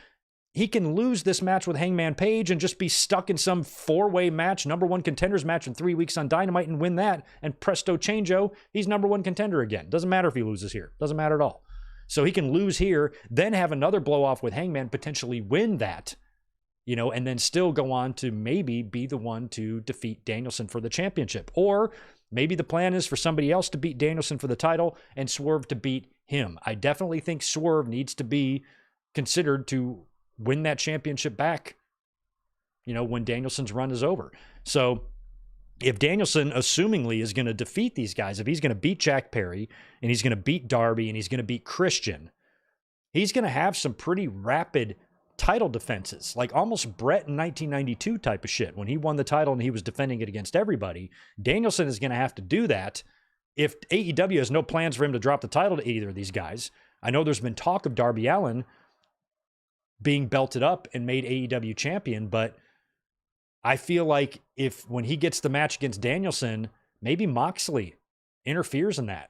He can lose this match with Hangman Page and just be stuck in some four-way match, number one contenders match in 3 weeks on Dynamite, and win that. And presto changeo, he's number one contender again. Doesn't matter if he loses here. Doesn't matter at all. So he can lose here, then have another blow-off with Hangman, potentially win that, and then still go on to maybe be the one to defeat Danielson for the championship. Or maybe the plan is for somebody else to beat Danielson for the title and Swerve to beat him. I definitely think Swerve needs to be considered to win that championship back, when Danielson's run is over. So if Danielson, assumingly, is going to defeat these guys, if he's going to beat Jack Perry, and he's going to beat Darby, and he's going to beat Christian, he's going to have some pretty rapid title defenses, like almost Brett in 1992 type of shit. When he won the title and he was defending it against everybody, Danielson is going to have to do that if AEW has no plans for him to drop the title to either of these guys. I know there's been talk of Darby Allin being belted up and made AEW champion, but I feel like when he gets the match against Danielson, maybe Moxley interferes in that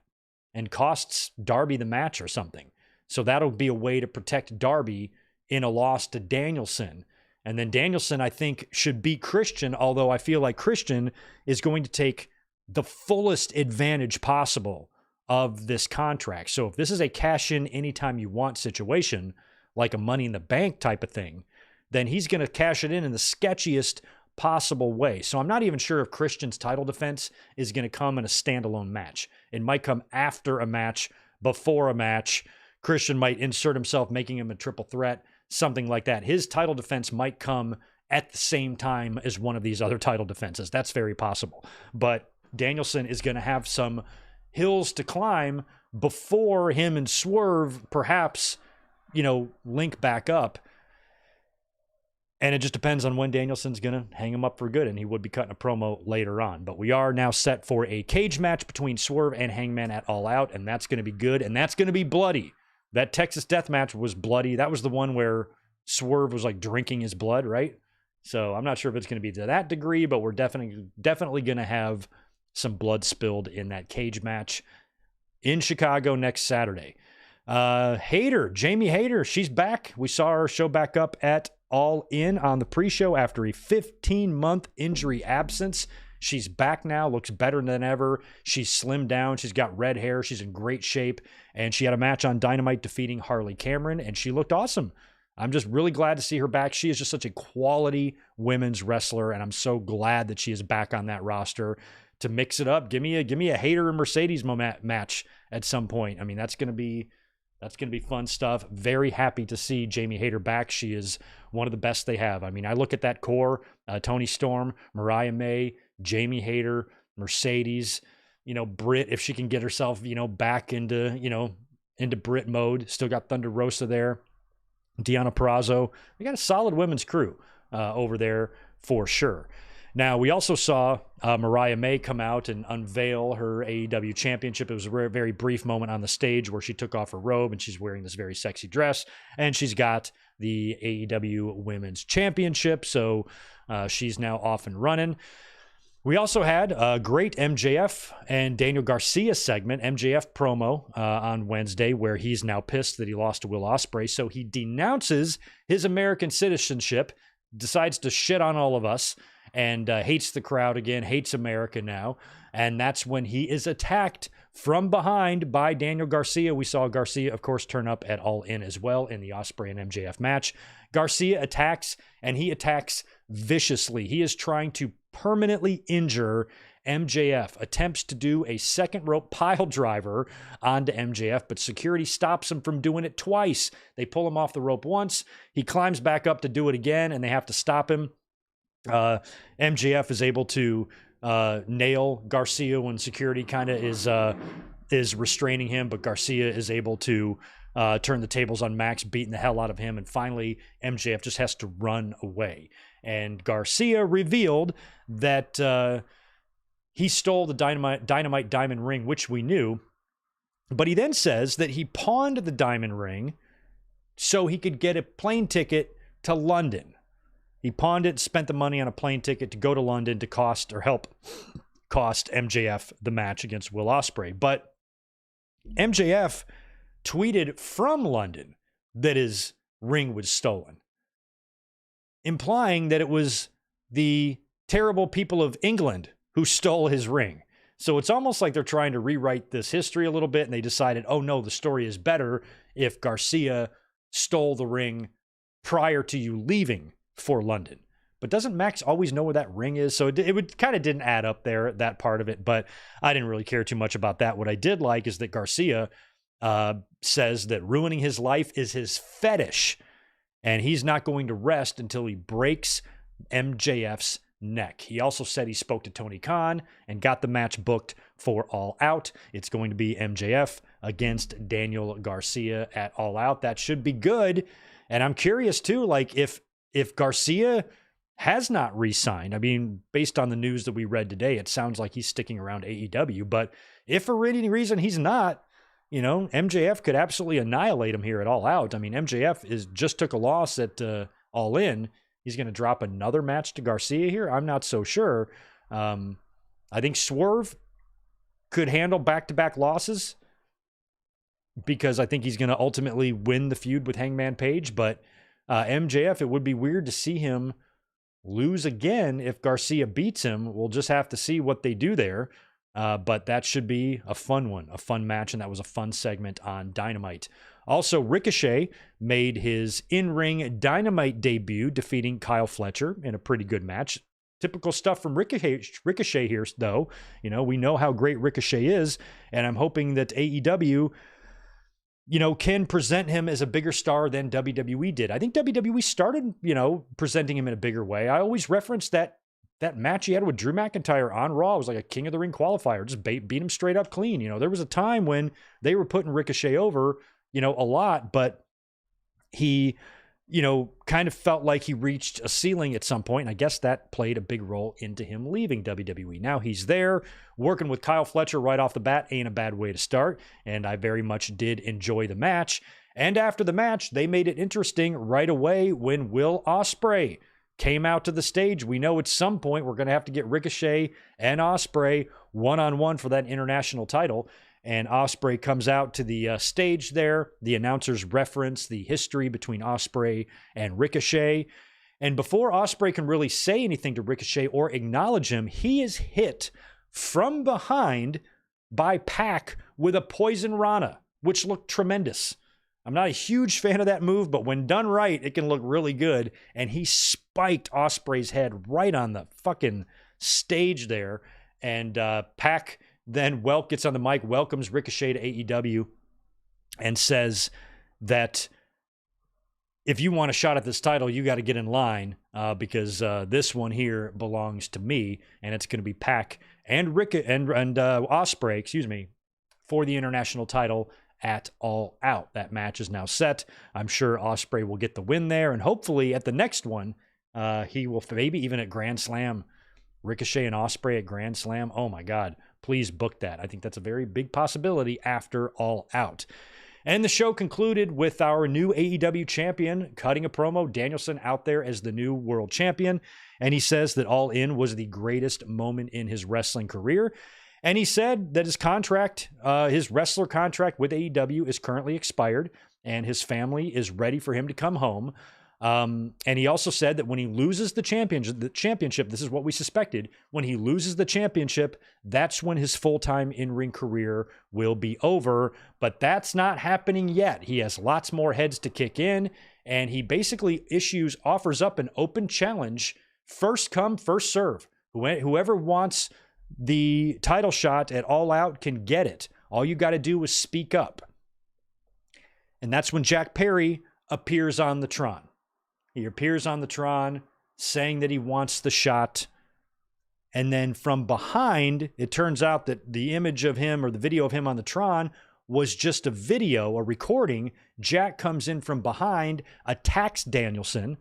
and costs Darby the match or something. So that'll be a way to protect Darby in a loss to Danielson. And then Danielson, I think, should beat Christian, although I feel like Christian is going to take the fullest advantage possible of this contract. So if this is a cash in anytime you want situation, like a Money in the Bank type of thing, then he's going to cash it in the sketchiest possible way. So I'm not even sure if Christian's title defense is going to come in a standalone match. It might come after a match, before a match. Christian might insert himself, making him a triple threat, something like that. His title defense might come at the same time as one of these other title defenses. That's very possible. But Danielson is going to have some hills to climb before him and Swerve perhaps link back up. And it just depends on when Danielson's going to hang him up for good, and he would be cutting a promo later on. But we are now set for a cage match between Swerve and Hangman at All Out, and that's going to be good, and that's going to be bloody. That Texas Death Match was bloody. That was the one where Swerve was like drinking his blood, right? So I'm not sure if it's going to be to that degree, but we're definitely going to have some blood spilled in that cage match in Chicago next Saturday. Jamie Hayter, she's back. We saw her show back up at All In on the pre-show after a 15-month injury absence. She's back now, looks better than ever. She's slimmed down. She's got red hair. She's in great shape. And she had a match on Dynamite defeating Harley Cameron, and she looked awesome. I'm just really glad to see her back. She is just such a quality women's wrestler, and I'm so glad that she is back on that roster to mix it up. Give me a Hayter and Mercedes match at some point. I mean, that's going to be fun stuff. Very happy to see Jamie Hayter back. She is one of the best they have. I mean, I look at that core, Toni Storm, Mariah May, Jamie Hayter, Mercedes, Britt, if she can get herself, back into Britt mode. Still got Thunder Rosa there. Deonna Purrazzo. We got a solid women's crew over there for sure. Now, we also saw Mariah May come out and unveil her AEW championship. It was a very brief moment on the stage where she took off her robe and she's wearing this very sexy dress, and she's got the AEW Women's Championship, so she's now off and running. We also had a great MJF and Daniel Garcia segment, MJF promo on Wednesday, where he's now pissed that he lost to Will Ospreay, so he denounces his American citizenship, decides to shit on all of us, and hates the crowd again, hates America now. And that's when he is attacked from behind by Daniel Garcia. We saw Garcia, of course, turn up at All In as well in the Ospreay and MJF match. Garcia attacks, and he attacks viciously. He is trying to permanently injure MJF, attempts to do a second rope pile driver onto MJF, but security stops him from doing it twice. They pull him off the rope once. He climbs back up to do it again, and they have to stop him. MJF is able to nail Garcia when security kind of is restraining him, but Garcia is able to turn the tables on Max, beating the hell out of him, and finally MJF just has to run away. And Garcia revealed that he stole the Dynamite Diamond Ring, which we knew, but he then says that he pawned the Diamond Ring so he could get a plane ticket to London. He pawned it, spent the money on a plane ticket to go to London to help cost MJF the match against Will Ospreay. But MJF tweeted from London that his ring was stolen, implying that it was the terrible people of England who stole his ring. So it's almost like they're trying to rewrite this history a little bit, and they decided, oh no, the story is better if Garcia stole the ring prior to you leaving for London. But doesn't Max always know where that ring is? So it would kind of didn't add up there, that part of it, but I didn't really care too much about that. What I did like is that Garcia says that ruining his life is his fetish, and he's not going to rest until he breaks MJF's neck. He also said he spoke to Tony Khan and got the match booked for All Out. It's going to be MJF against Daniel Garcia at All Out. That should be good. And I'm curious too, like if Garcia has not re-signed, I mean, based on the news that we read today, it sounds like he's sticking around AEW, but if for any reason he's not, MJF could absolutely annihilate him here at All Out. I mean, MJF just took a loss at All In. He's going to drop another match to Garcia here? I'm not so sure. I think Swerve could handle back-to-back losses because I think he's going to ultimately win the feud with Hangman Page, but MJF, it would be weird to see him lose again if Garcia beats him. We'll just have to see what they do there. But that should be a fun one, a fun match, and that was a fun segment on Dynamite. Also, Ricochet made his in-ring Dynamite debut, defeating Kyle Fletcher in a pretty good match. Typical stuff from Ricochet here, though. We know how great Ricochet is, and I'm hoping that AEW can present him as a bigger star than WWE did. I think WWE started, presenting him in a bigger way. I always reference that match he had with Drew McIntyre on Raw. It was like a King of the Ring qualifier. Just beat him straight up clean. There was a time when they were putting Ricochet over, a lot, but he kind of felt like he reached a ceiling at some point. And I guess that played a big role into him leaving WWE. Now he's there working with Kyle Fletcher right off the bat. Ain't a bad way to start. And I very much did enjoy the match. And after the match, they made it interesting right away when Will Ospreay came out to the stage. We know at some point we're going to have to get Ricochet and Ospreay one-on-one for that international title. And Ospreay comes out to the stage there. The announcers reference the history between Ospreay and Ricochet. And before Ospreay can really say anything to Ricochet or acknowledge him, he is hit from behind by Pac with a Poison Rana, which looked tremendous. I'm not a huge fan of that move, but when done right, it can look really good. And he spiked Ospreay's head right on the fucking stage there. And Pac then gets on the mic, welcomes Ricochet to AEW, and says that if you want a shot at this title, you got to get in line because this one here belongs to me, and it's going to be Pac and Ospreay, for the international title at All Out. That match is now set. I'm sure Ospreay will get the win there, and hopefully at the next one, he will, maybe even at Grand Slam, Ricochet and Ospreay at Grand Slam. Oh my God. Please book that. I think that's a very big possibility after All Out. And the show concluded with our new AEW champion cutting a promo, Danielson out there as the new world champion. And he says that All In was the greatest moment in his wrestling career. And he said that his contract, his wrestler contract with AEW is currently expired and his family is ready for him to come home. And he also said that when he loses the championship, this is what we suspected, when he loses the championship, that's when his full-time in-ring career will be over. But that's not happening yet. He has lots more heads to kick in, and he basically offers up an open challenge, first come, first serve. Whoever wants the title shot at All Out can get it. All you got to do is speak up. And that's when Jack Perry appears on the Tron. He appears on the Tron saying that he wants the shot. And then from behind, it turns out that the image of him or the video of him on the Tron was just a video, a recording. Jack comes in from behind, attacks Danielson,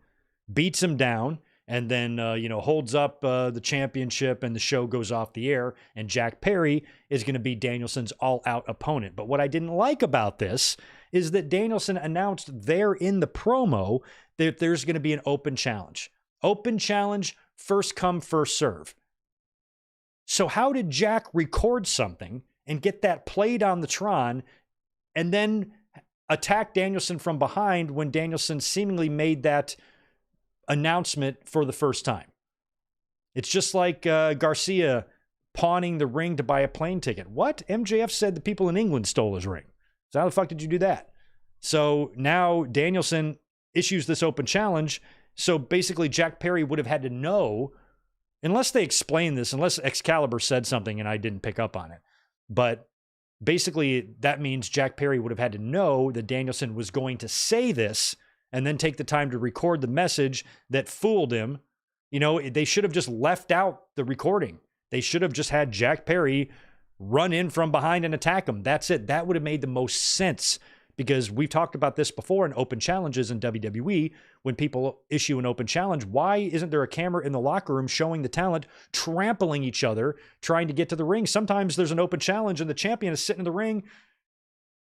beats him down, and then, holds up the championship, and the show goes off the air. And Jack Perry is going to be Danielson's all-out opponent. But what I didn't like about this is that Danielson announced there in the promo that there's going to be an open challenge. Open challenge, first come, first serve. So how did Jack record something and get that played on the Tron and then attack Danielson from behind when Danielson seemingly made that announcement for the first time? It's just like Garcia pawning the ring to buy a plane ticket. What? MJF said the people in England stole his ring. So how the fuck did you do that? So now Danielson issues this open challenge. So basically Jack Perry would have had to know, unless they explain this, unless Excalibur said something and I didn't pick up on it. But basically that means Jack Perry would have had to know that Danielson was going to say this and then take the time to record the message that fooled him. They should have just left out the recording. They should have just had Jack Perry run in from behind and attack him. That's it. That would have made the most sense, because we've talked about this before in open challenges in WWE. When people issue an open challenge, why isn't there a camera in the locker room showing the talent trampling each other, trying to get to the ring? Sometimes there's an open challenge and the champion is sitting in the ring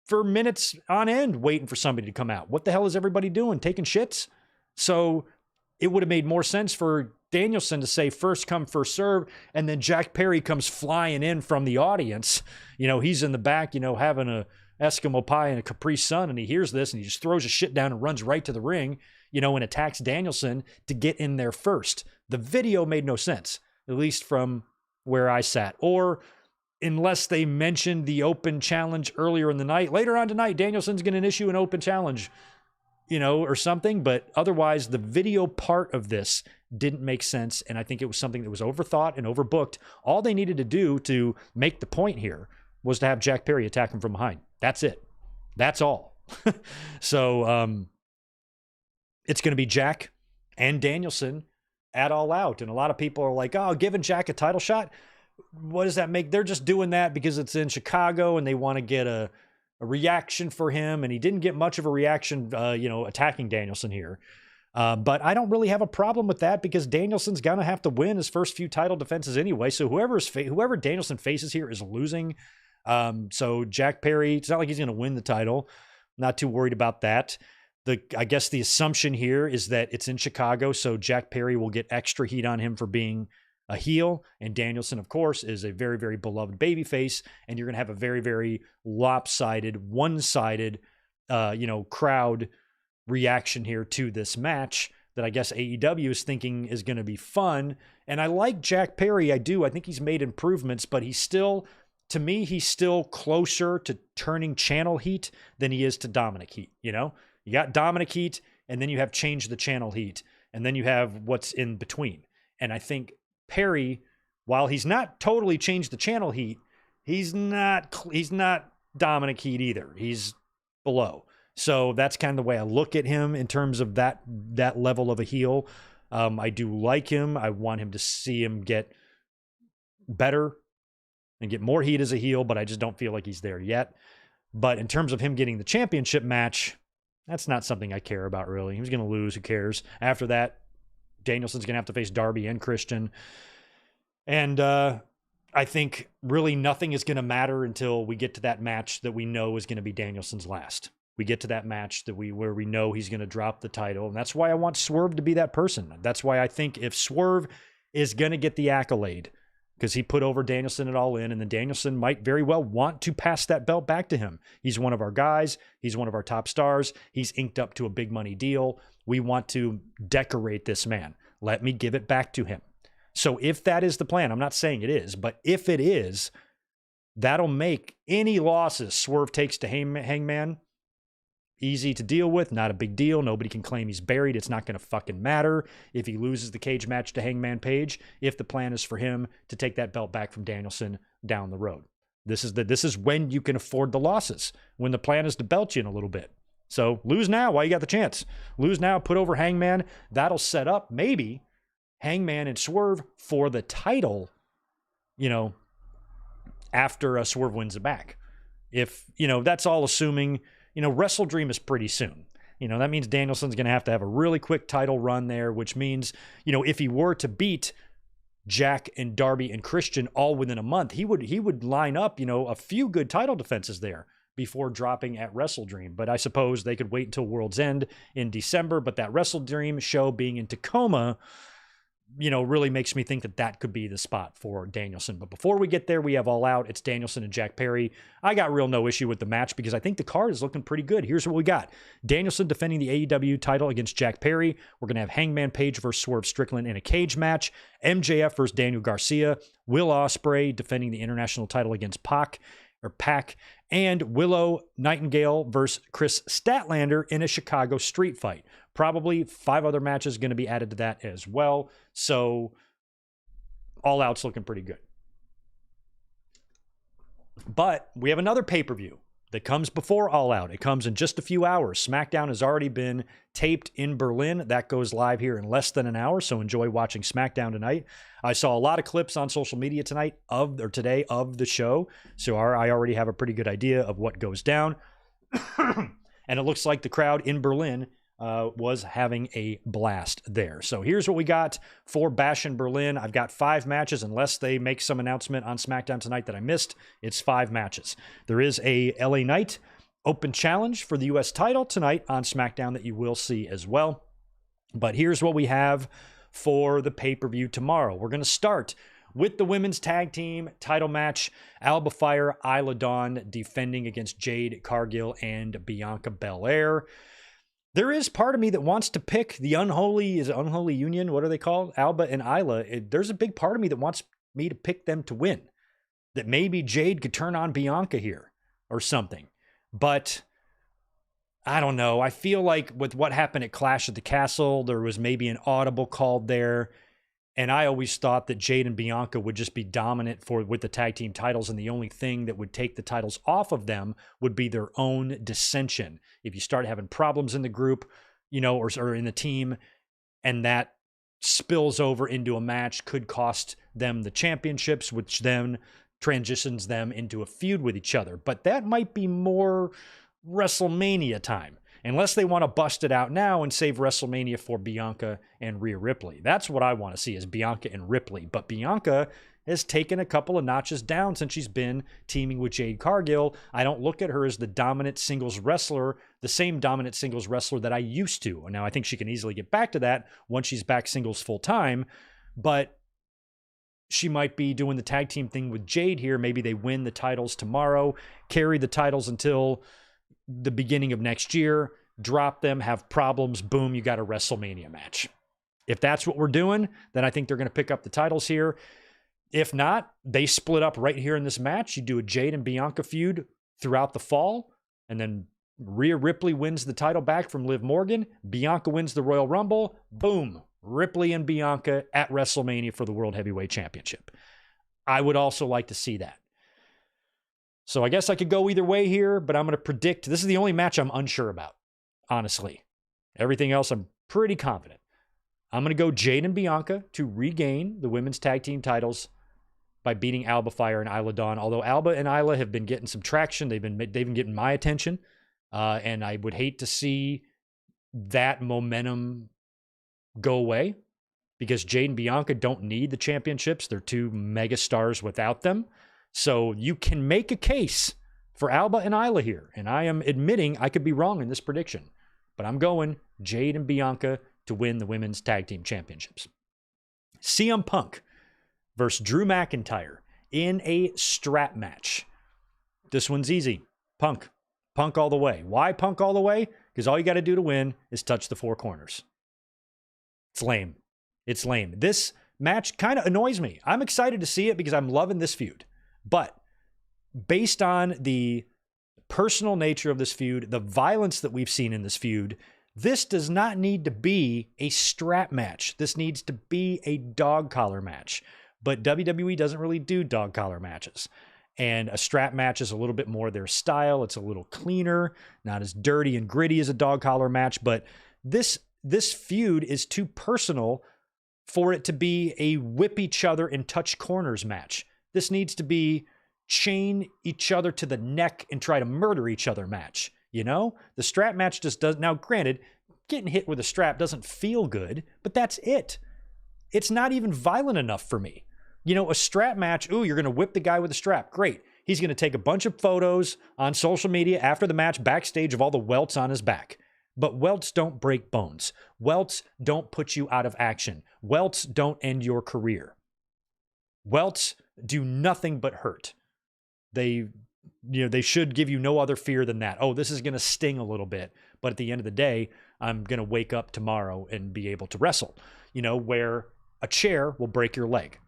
for minutes on end waiting for somebody to come out. What the hell is everybody doing? Taking shits? So it would have made more sense for Danielson to say first come, first serve, and then Jack Perry comes flying in from the audience. He's in the back, having a Eskimo pie and a Capri Sun, and he hears this and he just throws his shit down and runs right to the ring, and attacks Danielson to get in there first. The video made no sense, at least from where I sat. Or unless they mentioned the open challenge earlier in the night, later on tonight, Danielson's going to issue an open challenge, or something. But otherwise, the video part of this didn't make sense. And I think it was something that was overthought and overbooked. All they needed to do to make the point here was to have Jack Perry attack him from behind. That's it. That's all. So it's going to be Jack and Danielson at All Out. And a lot of people are like, oh, giving Jack a title shot, what does that make? They're just doing that because it's in Chicago and they want to get a reaction for him, and he didn't get much of a reaction, attacking Danielson here. But I don't really have a problem with that because Danielson's going to have to win his first few title defenses anyway. So whoever Danielson faces here is losing. So Jack Perry, it's not like he's going to win the title. Not too worried about that. I guess the assumption here is that it's in Chicago, so Jack Perry will get extra heat on him for being a heel. And Danielson, of course, is a very, very beloved babyface. And you're going to have a very, very lopsided, one-sided, crowd reaction here to this match that I guess AEW is thinking is going to be fun. And I like Jack Perry. I do. I think he's made improvements, but he's still closer to turning channel heat than he is to Dominic heat. You got Dominic heat, and then you have change the channel heat, and then you have what's in between. And I think Perry, while he's not totally changed the channel heat, he's not Dominic heat either. He's below. So that's kind of the way I look at him in terms of that level of a heel. I do like him. I want him to see him get better and get more heat as a heel, but I just don't feel like he's there yet. But in terms of him getting the championship match, that's not something I care about, really. He's going to lose. Who cares? After that, Danielson's going to have to face Darby and Christian. And I think really nothing is going to matter until we get to that match that we know is going to be Danielson's last. We get to that match where we know he's going to drop the title. And that's why I want Swerve to be that person. That's why I think if Swerve is going to get the accolade, because he put over Danielson at All In, and then Danielson might very well want to pass that belt back to him. He's one of our guys. He's one of our top stars. He's inked up to a big money deal. We want to decorate this man. Let me give it back to him. So if that is the plan, I'm not saying it is, but if it is, that'll make any losses Swerve takes to Hangman easy to deal with, not a big deal. Nobody can claim he's buried. It's not going to fucking matter if he loses the cage match to Hangman Page, if the plan is for him to take that belt back from Danielson down the road. This is when you can afford the losses, when the plan is to belt you in a little bit. So lose now while you got the chance. Lose now, put over Hangman. That'll set up maybe Hangman and Swerve for the title, after Swerve wins it back. If, that's all assuming, Wrestle Dream is pretty soon. That means Danielson's going to have a really quick title run there, which means, if he were to beat Jack and Darby and Christian all within a month, he would line up, a few good title defenses there before dropping at Wrestle Dream. But I suppose they could wait until World's End in December. But that Wrestle Dream show being in Tacoma, really makes me think that could be the spot for Danielson. But before we get there, we have All Out. It's Danielson and Jack Perry. I got no issue with the match because I think the card is looking pretty good. Here's what we got. Danielson defending the AEW title against Jack Perry. We're going to have Hangman Page versus Swerve Strickland in a cage match. MJF versus Daniel Garcia. Will Ospreay defending the international title against Pac. And Willow Nightingale versus Chris Statlander in a Chicago street fight. Probably 5 other matches going to be added to that as well. So All Out's looking pretty good. But we have another pay-per-view that comes before All Out. It comes in just a few hours. SmackDown has already been taped in Berlin. That goes live here in less than an hour, so enjoy watching SmackDown tonight. I saw a lot of clips on social media today of the show, so I already have a pretty good idea of what goes down. And it looks like the crowd in Berlin was having a blast there. So here's what we got for Bash in Berlin. I've got 5 matches, unless they make some announcement on SmackDown tonight that I missed. It's 5 matches. There is a LA Knight Open Challenge for the U.S. title tonight on SmackDown that you will see as well. But here's what we have for the pay-per-view tomorrow. We're going to start with the women's tag team title match. Alba Fire, Isla Dawn defending against Jade Cargill and Bianca Belair. There is part of me that wants to pick the unholy union. What are they called? Alba and Isla. There's a big part of me that wants me to pick them to win. That maybe Jade could turn on Bianca here or something. But I don't know. I feel like with what happened at Clash at the Castle, there was maybe an audible called there. And I always thought that Jade and Bianca would just be dominant with the tag team titles, and the only thing that would take the titles off of them would be their own dissension. If you start having problems in the group, or in the team, and that spills over into a match, could cost them the championships, which then transitions them into a feud with each other. But that might be more WrestleMania time, unless they want to bust it out now and save WrestleMania for Bianca and Rhea Ripley. That's what I want to see, is Bianca and Ripley. But Bianca has taken a couple of notches down since she's been teaming with Jade Cargill. I don't look at her as the dominant singles wrestler, the same dominant singles wrestler that I used to. Now, I think she can easily get back to that once she's back singles full time, but she might be doing the tag team thing with Jade here. Maybe they win the titles tomorrow, carry the titles until the beginning of next year, drop them, have problems, boom, you got a WrestleMania match. If that's what we're doing, then I think they're going to pick up the titles here. If not, they split up right here in this match. You do a Jade and Bianca feud throughout the fall, and then Rhea Ripley wins the title back from Liv Morgan. Bianca wins the Royal Rumble. Boom. Ripley and Bianca at WrestleMania for the World Heavyweight Championship. I would also like to see that. So I guess I could go either way here, but I'm going to predict this is the only match I'm unsure about, honestly. Everything else I'm pretty confident. I'm going to go Jade and Bianca to regain the women's tag team titles by beating Alba Fire and Isla Dawn. Although Alba and Isla have been getting some traction, they've been getting my attention, and I would hate to see that momentum go away, because Jade and Bianca don't need the championships. They're two mega stars without them. So you can make a case for Alba and Isla here, and I am admitting I could be wrong in this prediction, but I'm going Jade and Bianca to win the women's tag team championships. CM Punk versus Drew McIntyre in a strap match. This one's easy. Punk all the way. Why Punk all the way? Because all you got to do to win is touch the four corners. It's lame. It's lame. This match kind of annoys me. I'm excited to see it because I'm loving this feud. But based on the personal nature of this feud, the violence that we've seen in this feud, this does not need to be a strap match. This needs to be a dog collar match. But WWE doesn't really do dog collar matches. And a strap match is a little bit more their style. It's a little cleaner, not as dirty and gritty as a dog collar match. But this feud is too personal for it to be a whip each other and touch corners match. This needs to be chain each other to the neck and try to murder each other match. You know, the strap match just does. Now, granted, getting hit with a strap doesn't feel good, but that's it. It's not even violent enough for me. You know, a strap match, ooh, you're going to whip the guy with a strap. Great. He's going to take a bunch of photos on social media after the match backstage of all the welts on his back. But welts don't break bones. Welts don't put you out of action. Welts don't end your career. Welts do nothing but hurt. They should give you no other fear than that. Oh, this is going to sting a little bit, but at the end of the day, I'm going to wake up tomorrow and be able to wrestle. You know, where a chair will break your leg.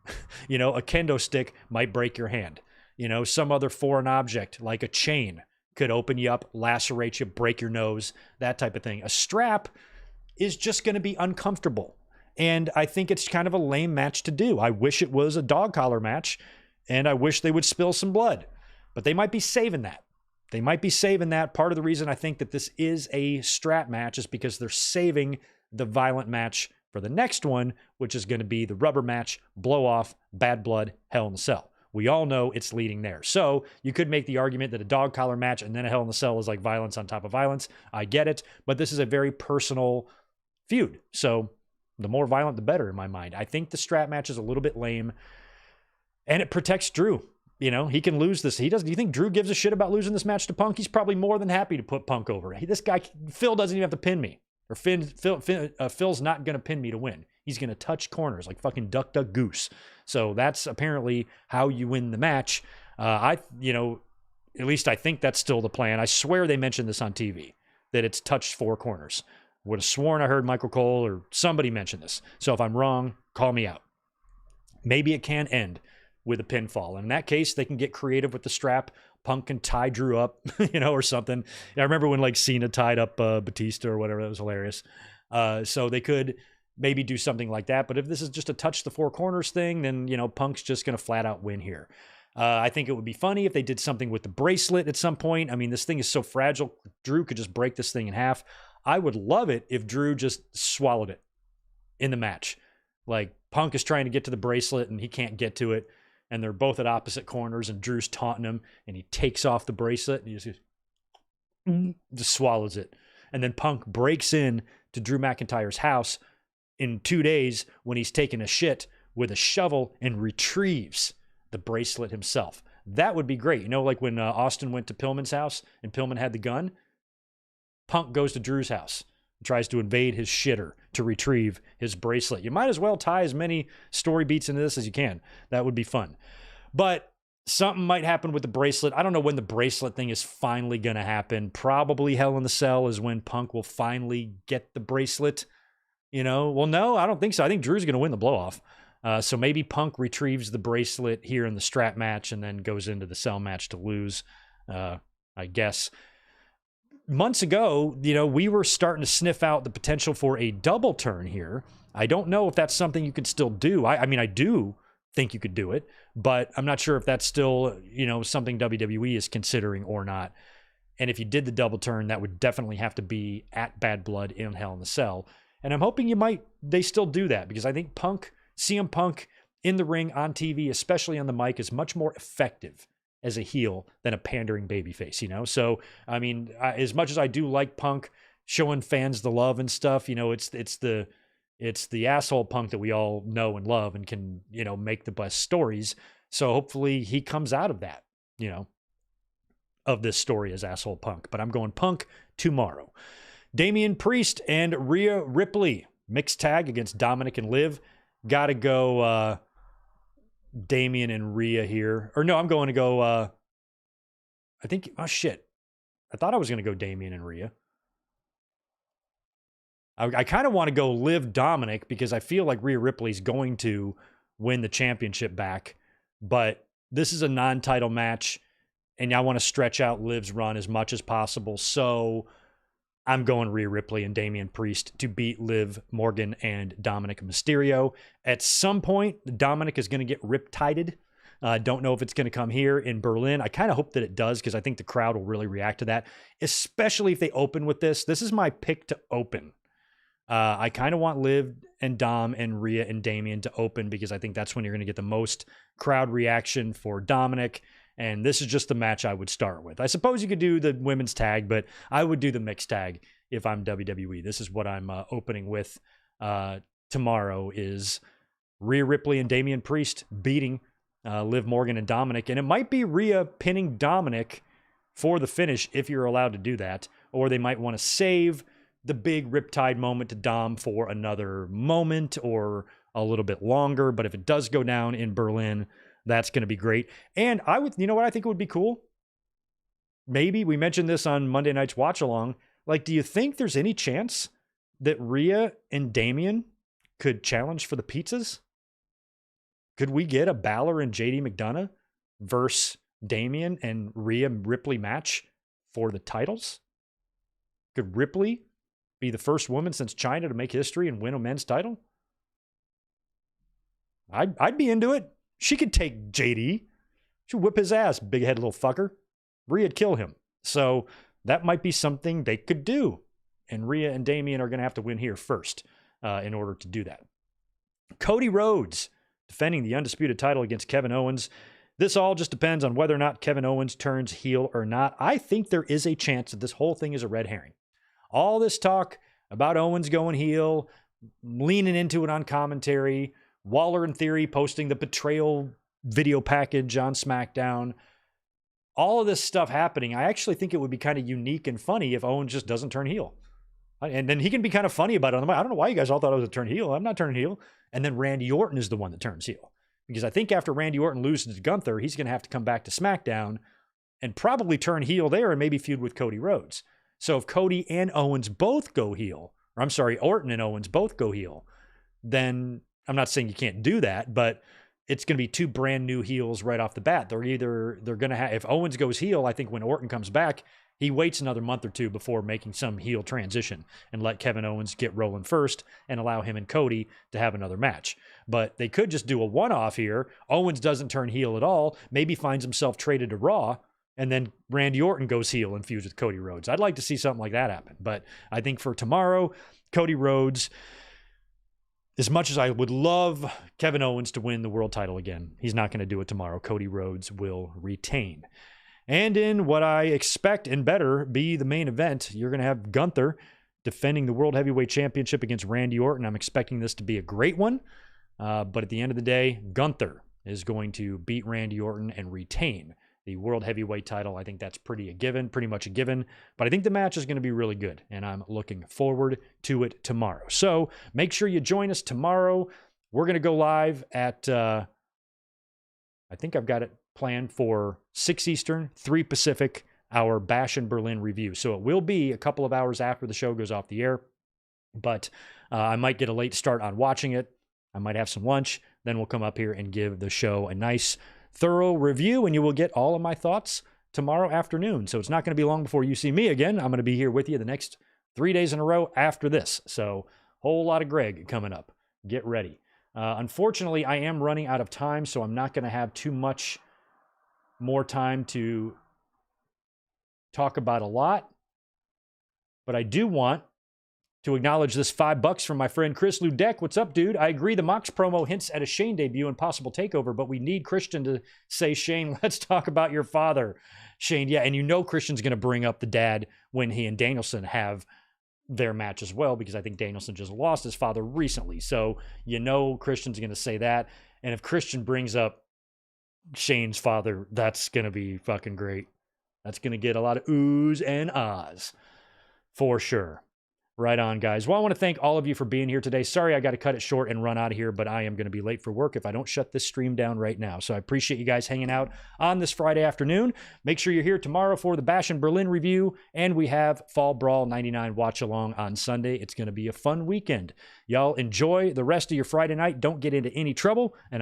You know, a kendo stick might break your hand. You know, some other foreign object like a chain could open you up, lacerate you, break your nose, that type of thing. A strap is just going to be uncomfortable. And I think it's kind of a lame match to do. I wish it was a dog collar match, and I wish they would spill some blood. But they might be saving that. They might be saving that. Part of the reason I think that this is a strap match is because they're saving the violent match for the next one, which is going to be the rubber match, blow off, bad blood, Hell in a Cell. We all know it's leading there. So you could make the argument that a dog collar match and then a Hell in a Cell is like violence on top of violence. I get it, but this is a very personal feud. So the more violent, the better in my mind. I think the strap match is a little bit lame, and it protects Drew. You know, he can lose this. Do you think Drew gives a shit about losing this match to Punk? He's probably more than happy to put Punk over. This guy, Phil, doesn't even have to pin me. Or Phil's not going to pin me to win. He's going to touch corners like fucking duck, duck, goose. So that's apparently how you win the match. At least I think that's still the plan. I swear they mentioned this on TV, that it's touched four corners. Would have sworn I heard Michael Cole or somebody mention this. So if I'm wrong, call me out. Maybe it can end with a pinfall. And in that case, they can get creative with the strap. Punk can tie Drew up, or something. I remember when like Cena tied up Batista or whatever. That was hilarious. So they could maybe do something like that. But if this is just a touch the four corners thing, then, Punk's just going to flat out win here. I think it would be funny if they did something with the bracelet at some point. I mean, this thing is so fragile. Drew could just break this thing in half. I would love it if Drew just swallowed it in the match. Like Punk is trying to get to the bracelet and he can't get to it. and they're both at opposite corners, and Drew's taunting him, and he takes off the bracelet, and he just swallows it. And then Punk breaks in to Drew McIntyre's house in 2 days when he's taking a shit with a shovel and retrieves the bracelet himself. That would be great. You know, like when Austin went to Pillman's house and Pillman had the gun, Punk goes to Drew's house and tries to invade his shitter to retrieve his bracelet. You might as well tie as many story beats into this as you can. That would be fun. But something might happen with the bracelet. I don't know when the bracelet thing is finally going to happen. Probably Hell in the Cell is when Punk will finally get the bracelet. You know, well, no, I don't think so. I think Drew's going to win the blow-off. So maybe Punk retrieves the bracelet here in the strap match and then goes into the cell match to lose, I guess. Months ago, you know, we were starting to sniff out the potential for a double turn here. I don't know if that's something you could still do. I mean, I do think you could do it, but I'm not sure if that's still, you know, something WWE is considering or not. And if you did the double turn, that would definitely have to be at Bad Blood in Hell in the Cell. And I'm hoping they still do that, because I think CM Punk in the ring on TV, especially on the mic, is much more effective as a heel than a pandering babyface, you know? So, I mean, as much as I do like Punk showing fans the love and stuff, you know, it's the asshole Punk that we all know and love and can, you know, make the best stories. So hopefully he comes out of that, you know, of this story as asshole Punk. But I'm going Punk tomorrow. Damian Priest and Rhea Ripley, mixed tag against Dominic and Liv. Got to go Damian and Rhea here. Or no, I'm going to go, I think, oh shit. I thought I was going to go Damian and Rhea. I kind of want to go Liv Dominic, because I feel like Rhea Ripley's going to win the championship back. But this is a non-title match, and I want to stretch out Liv's run as much as possible. So I'm going Rhea Ripley and Damian Priest to beat Liv Morgan and Dominic Mysterio. At some point, Dominic is going to get riptided. Don't know if it's going to come here in Berlin. I kind of hope that it does, because I think the crowd will really react to that, especially if they open with this. This is my pick to open. I kind of want Liv and Dom and Rhea and Damian to open, because I think that's when you're going to get the most crowd reaction for Dominic. And this is just the match I would start with. I suppose you could do the women's tag, but I would do the mixed tag if I'm WWE. This is what I'm opening with tomorrow, is Rhea Ripley and Damian Priest beating Liv Morgan and Dominic. And it might be Rhea pinning Dominic for the finish, if you're allowed to do that. Or they might want to save the big riptide moment to Dom for another moment or a little bit longer. But if it does go down in Berlin, that's going to be great. And you know what I think would be cool? Maybe we mentioned this on Monday night's watch along. Like, do you think there's any chance that Rhea and Damian could challenge for the pizzas? Could we get a Balor and JD McDonough versus Damian and Rhea Ripley match for the titles? Could Ripley be the first woman since China to make history and win a men's title? I'd be into it. She could take JD. She'd whip his ass, big-head little fucker. Rhea'd kill him. So that might be something they could do. And Rhea and Damian are going to have to win here first in order to do that. Cody Rhodes defending the undisputed title against Kevin Owens. This all just depends on whether or not Kevin Owens turns heel or not. I think there is a chance that this whole thing is a red herring. All this talk about Owens going heel, leaning into it on commentary, Waller in Theory posting the betrayal video package on SmackDown. All of this stuff happening, I actually think it would be kind of unique and funny if Owens just doesn't turn heel. And then he can be kind of funny about it. I don't know why you guys all thought I was a turn heel. I'm not turning heel. And then Randy Orton is the one that turns heel. Because I think after Randy Orton loses to Gunther, he's going to have to come back to SmackDown and probably turn heel there and maybe feud with Cody Rhodes. So if Cody and Owens both go heel, or I'm sorry, Orton and Owens both go heel, then I'm not saying you can't do that, but it's going to be two brand new heels right off the bat. They're going to have, if Owens goes heel, I think when Orton comes back, he waits another month or two before making some heel transition and let Kevin Owens get rolling first and allow him and Cody to have another match. But they could just do a one-off here. Owens doesn't turn heel at all, maybe finds himself traded to Raw, and then Randy Orton goes heel and feuds with Cody Rhodes. I'd like to see something like that happen. But I think for tomorrow, Cody Rhodes, as much as I would love Kevin Owens to win the world title again, he's not going to do it tomorrow. Cody Rhodes will retain. And in what I expect and better be the main event, you're going to have Gunther defending the World Heavyweight Championship against Randy Orton. I'm expecting this to be a great one. But at the end of the day, Gunther is going to beat Randy Orton and retain the World Heavyweight title. I think that's pretty much a given. But I think the match is going to be really good, and I'm looking forward to it tomorrow. So make sure you join us tomorrow. We're going to go live at, I think I've got it planned for 6 Eastern, 3 Pacific, our Bash in Berlin review. So it will be a couple of hours after the show goes off the air, but I might get a late start on watching it. I might have some lunch. Then we'll come up here and give the show a nice, thorough review, and you will get all of my thoughts tomorrow afternoon. So it's not going to be long before you see me again. I'm going to be here with you the next 3 days in a row after this. So whole lot of Greg coming up. Get ready. Unfortunately, I am running out of time, so I'm not going to have too much more time to talk about a lot. But I do want to acknowledge this $5 from my friend Chris Ludek. What's up, dude? I agree the Mox promo hints at a Shane debut and possible takeover, but we need Christian to say, Shane, let's talk about your father. Shane, yeah, and you know Christian's going to bring up the dad when he and Danielson have their match as well, because I think Danielson just lost his father recently. So you know Christian's going to say that. And if Christian brings up Shane's father, that's going to be fucking great. That's going to get a lot of oohs and ahs for sure. Right on, guys. Well, I want to thank all of you for being here today. Sorry I got to cut it short and run out of here, but I am going to be late for work if I don't shut this stream down right now. So I appreciate you guys hanging out on this Friday afternoon. Make sure you're here tomorrow for the Bash in Berlin review, and we have Fall Brawl 99 watch along on Sunday. It's going to be a fun weekend. Y'all enjoy the rest of your Friday night. Don't get into any trouble, and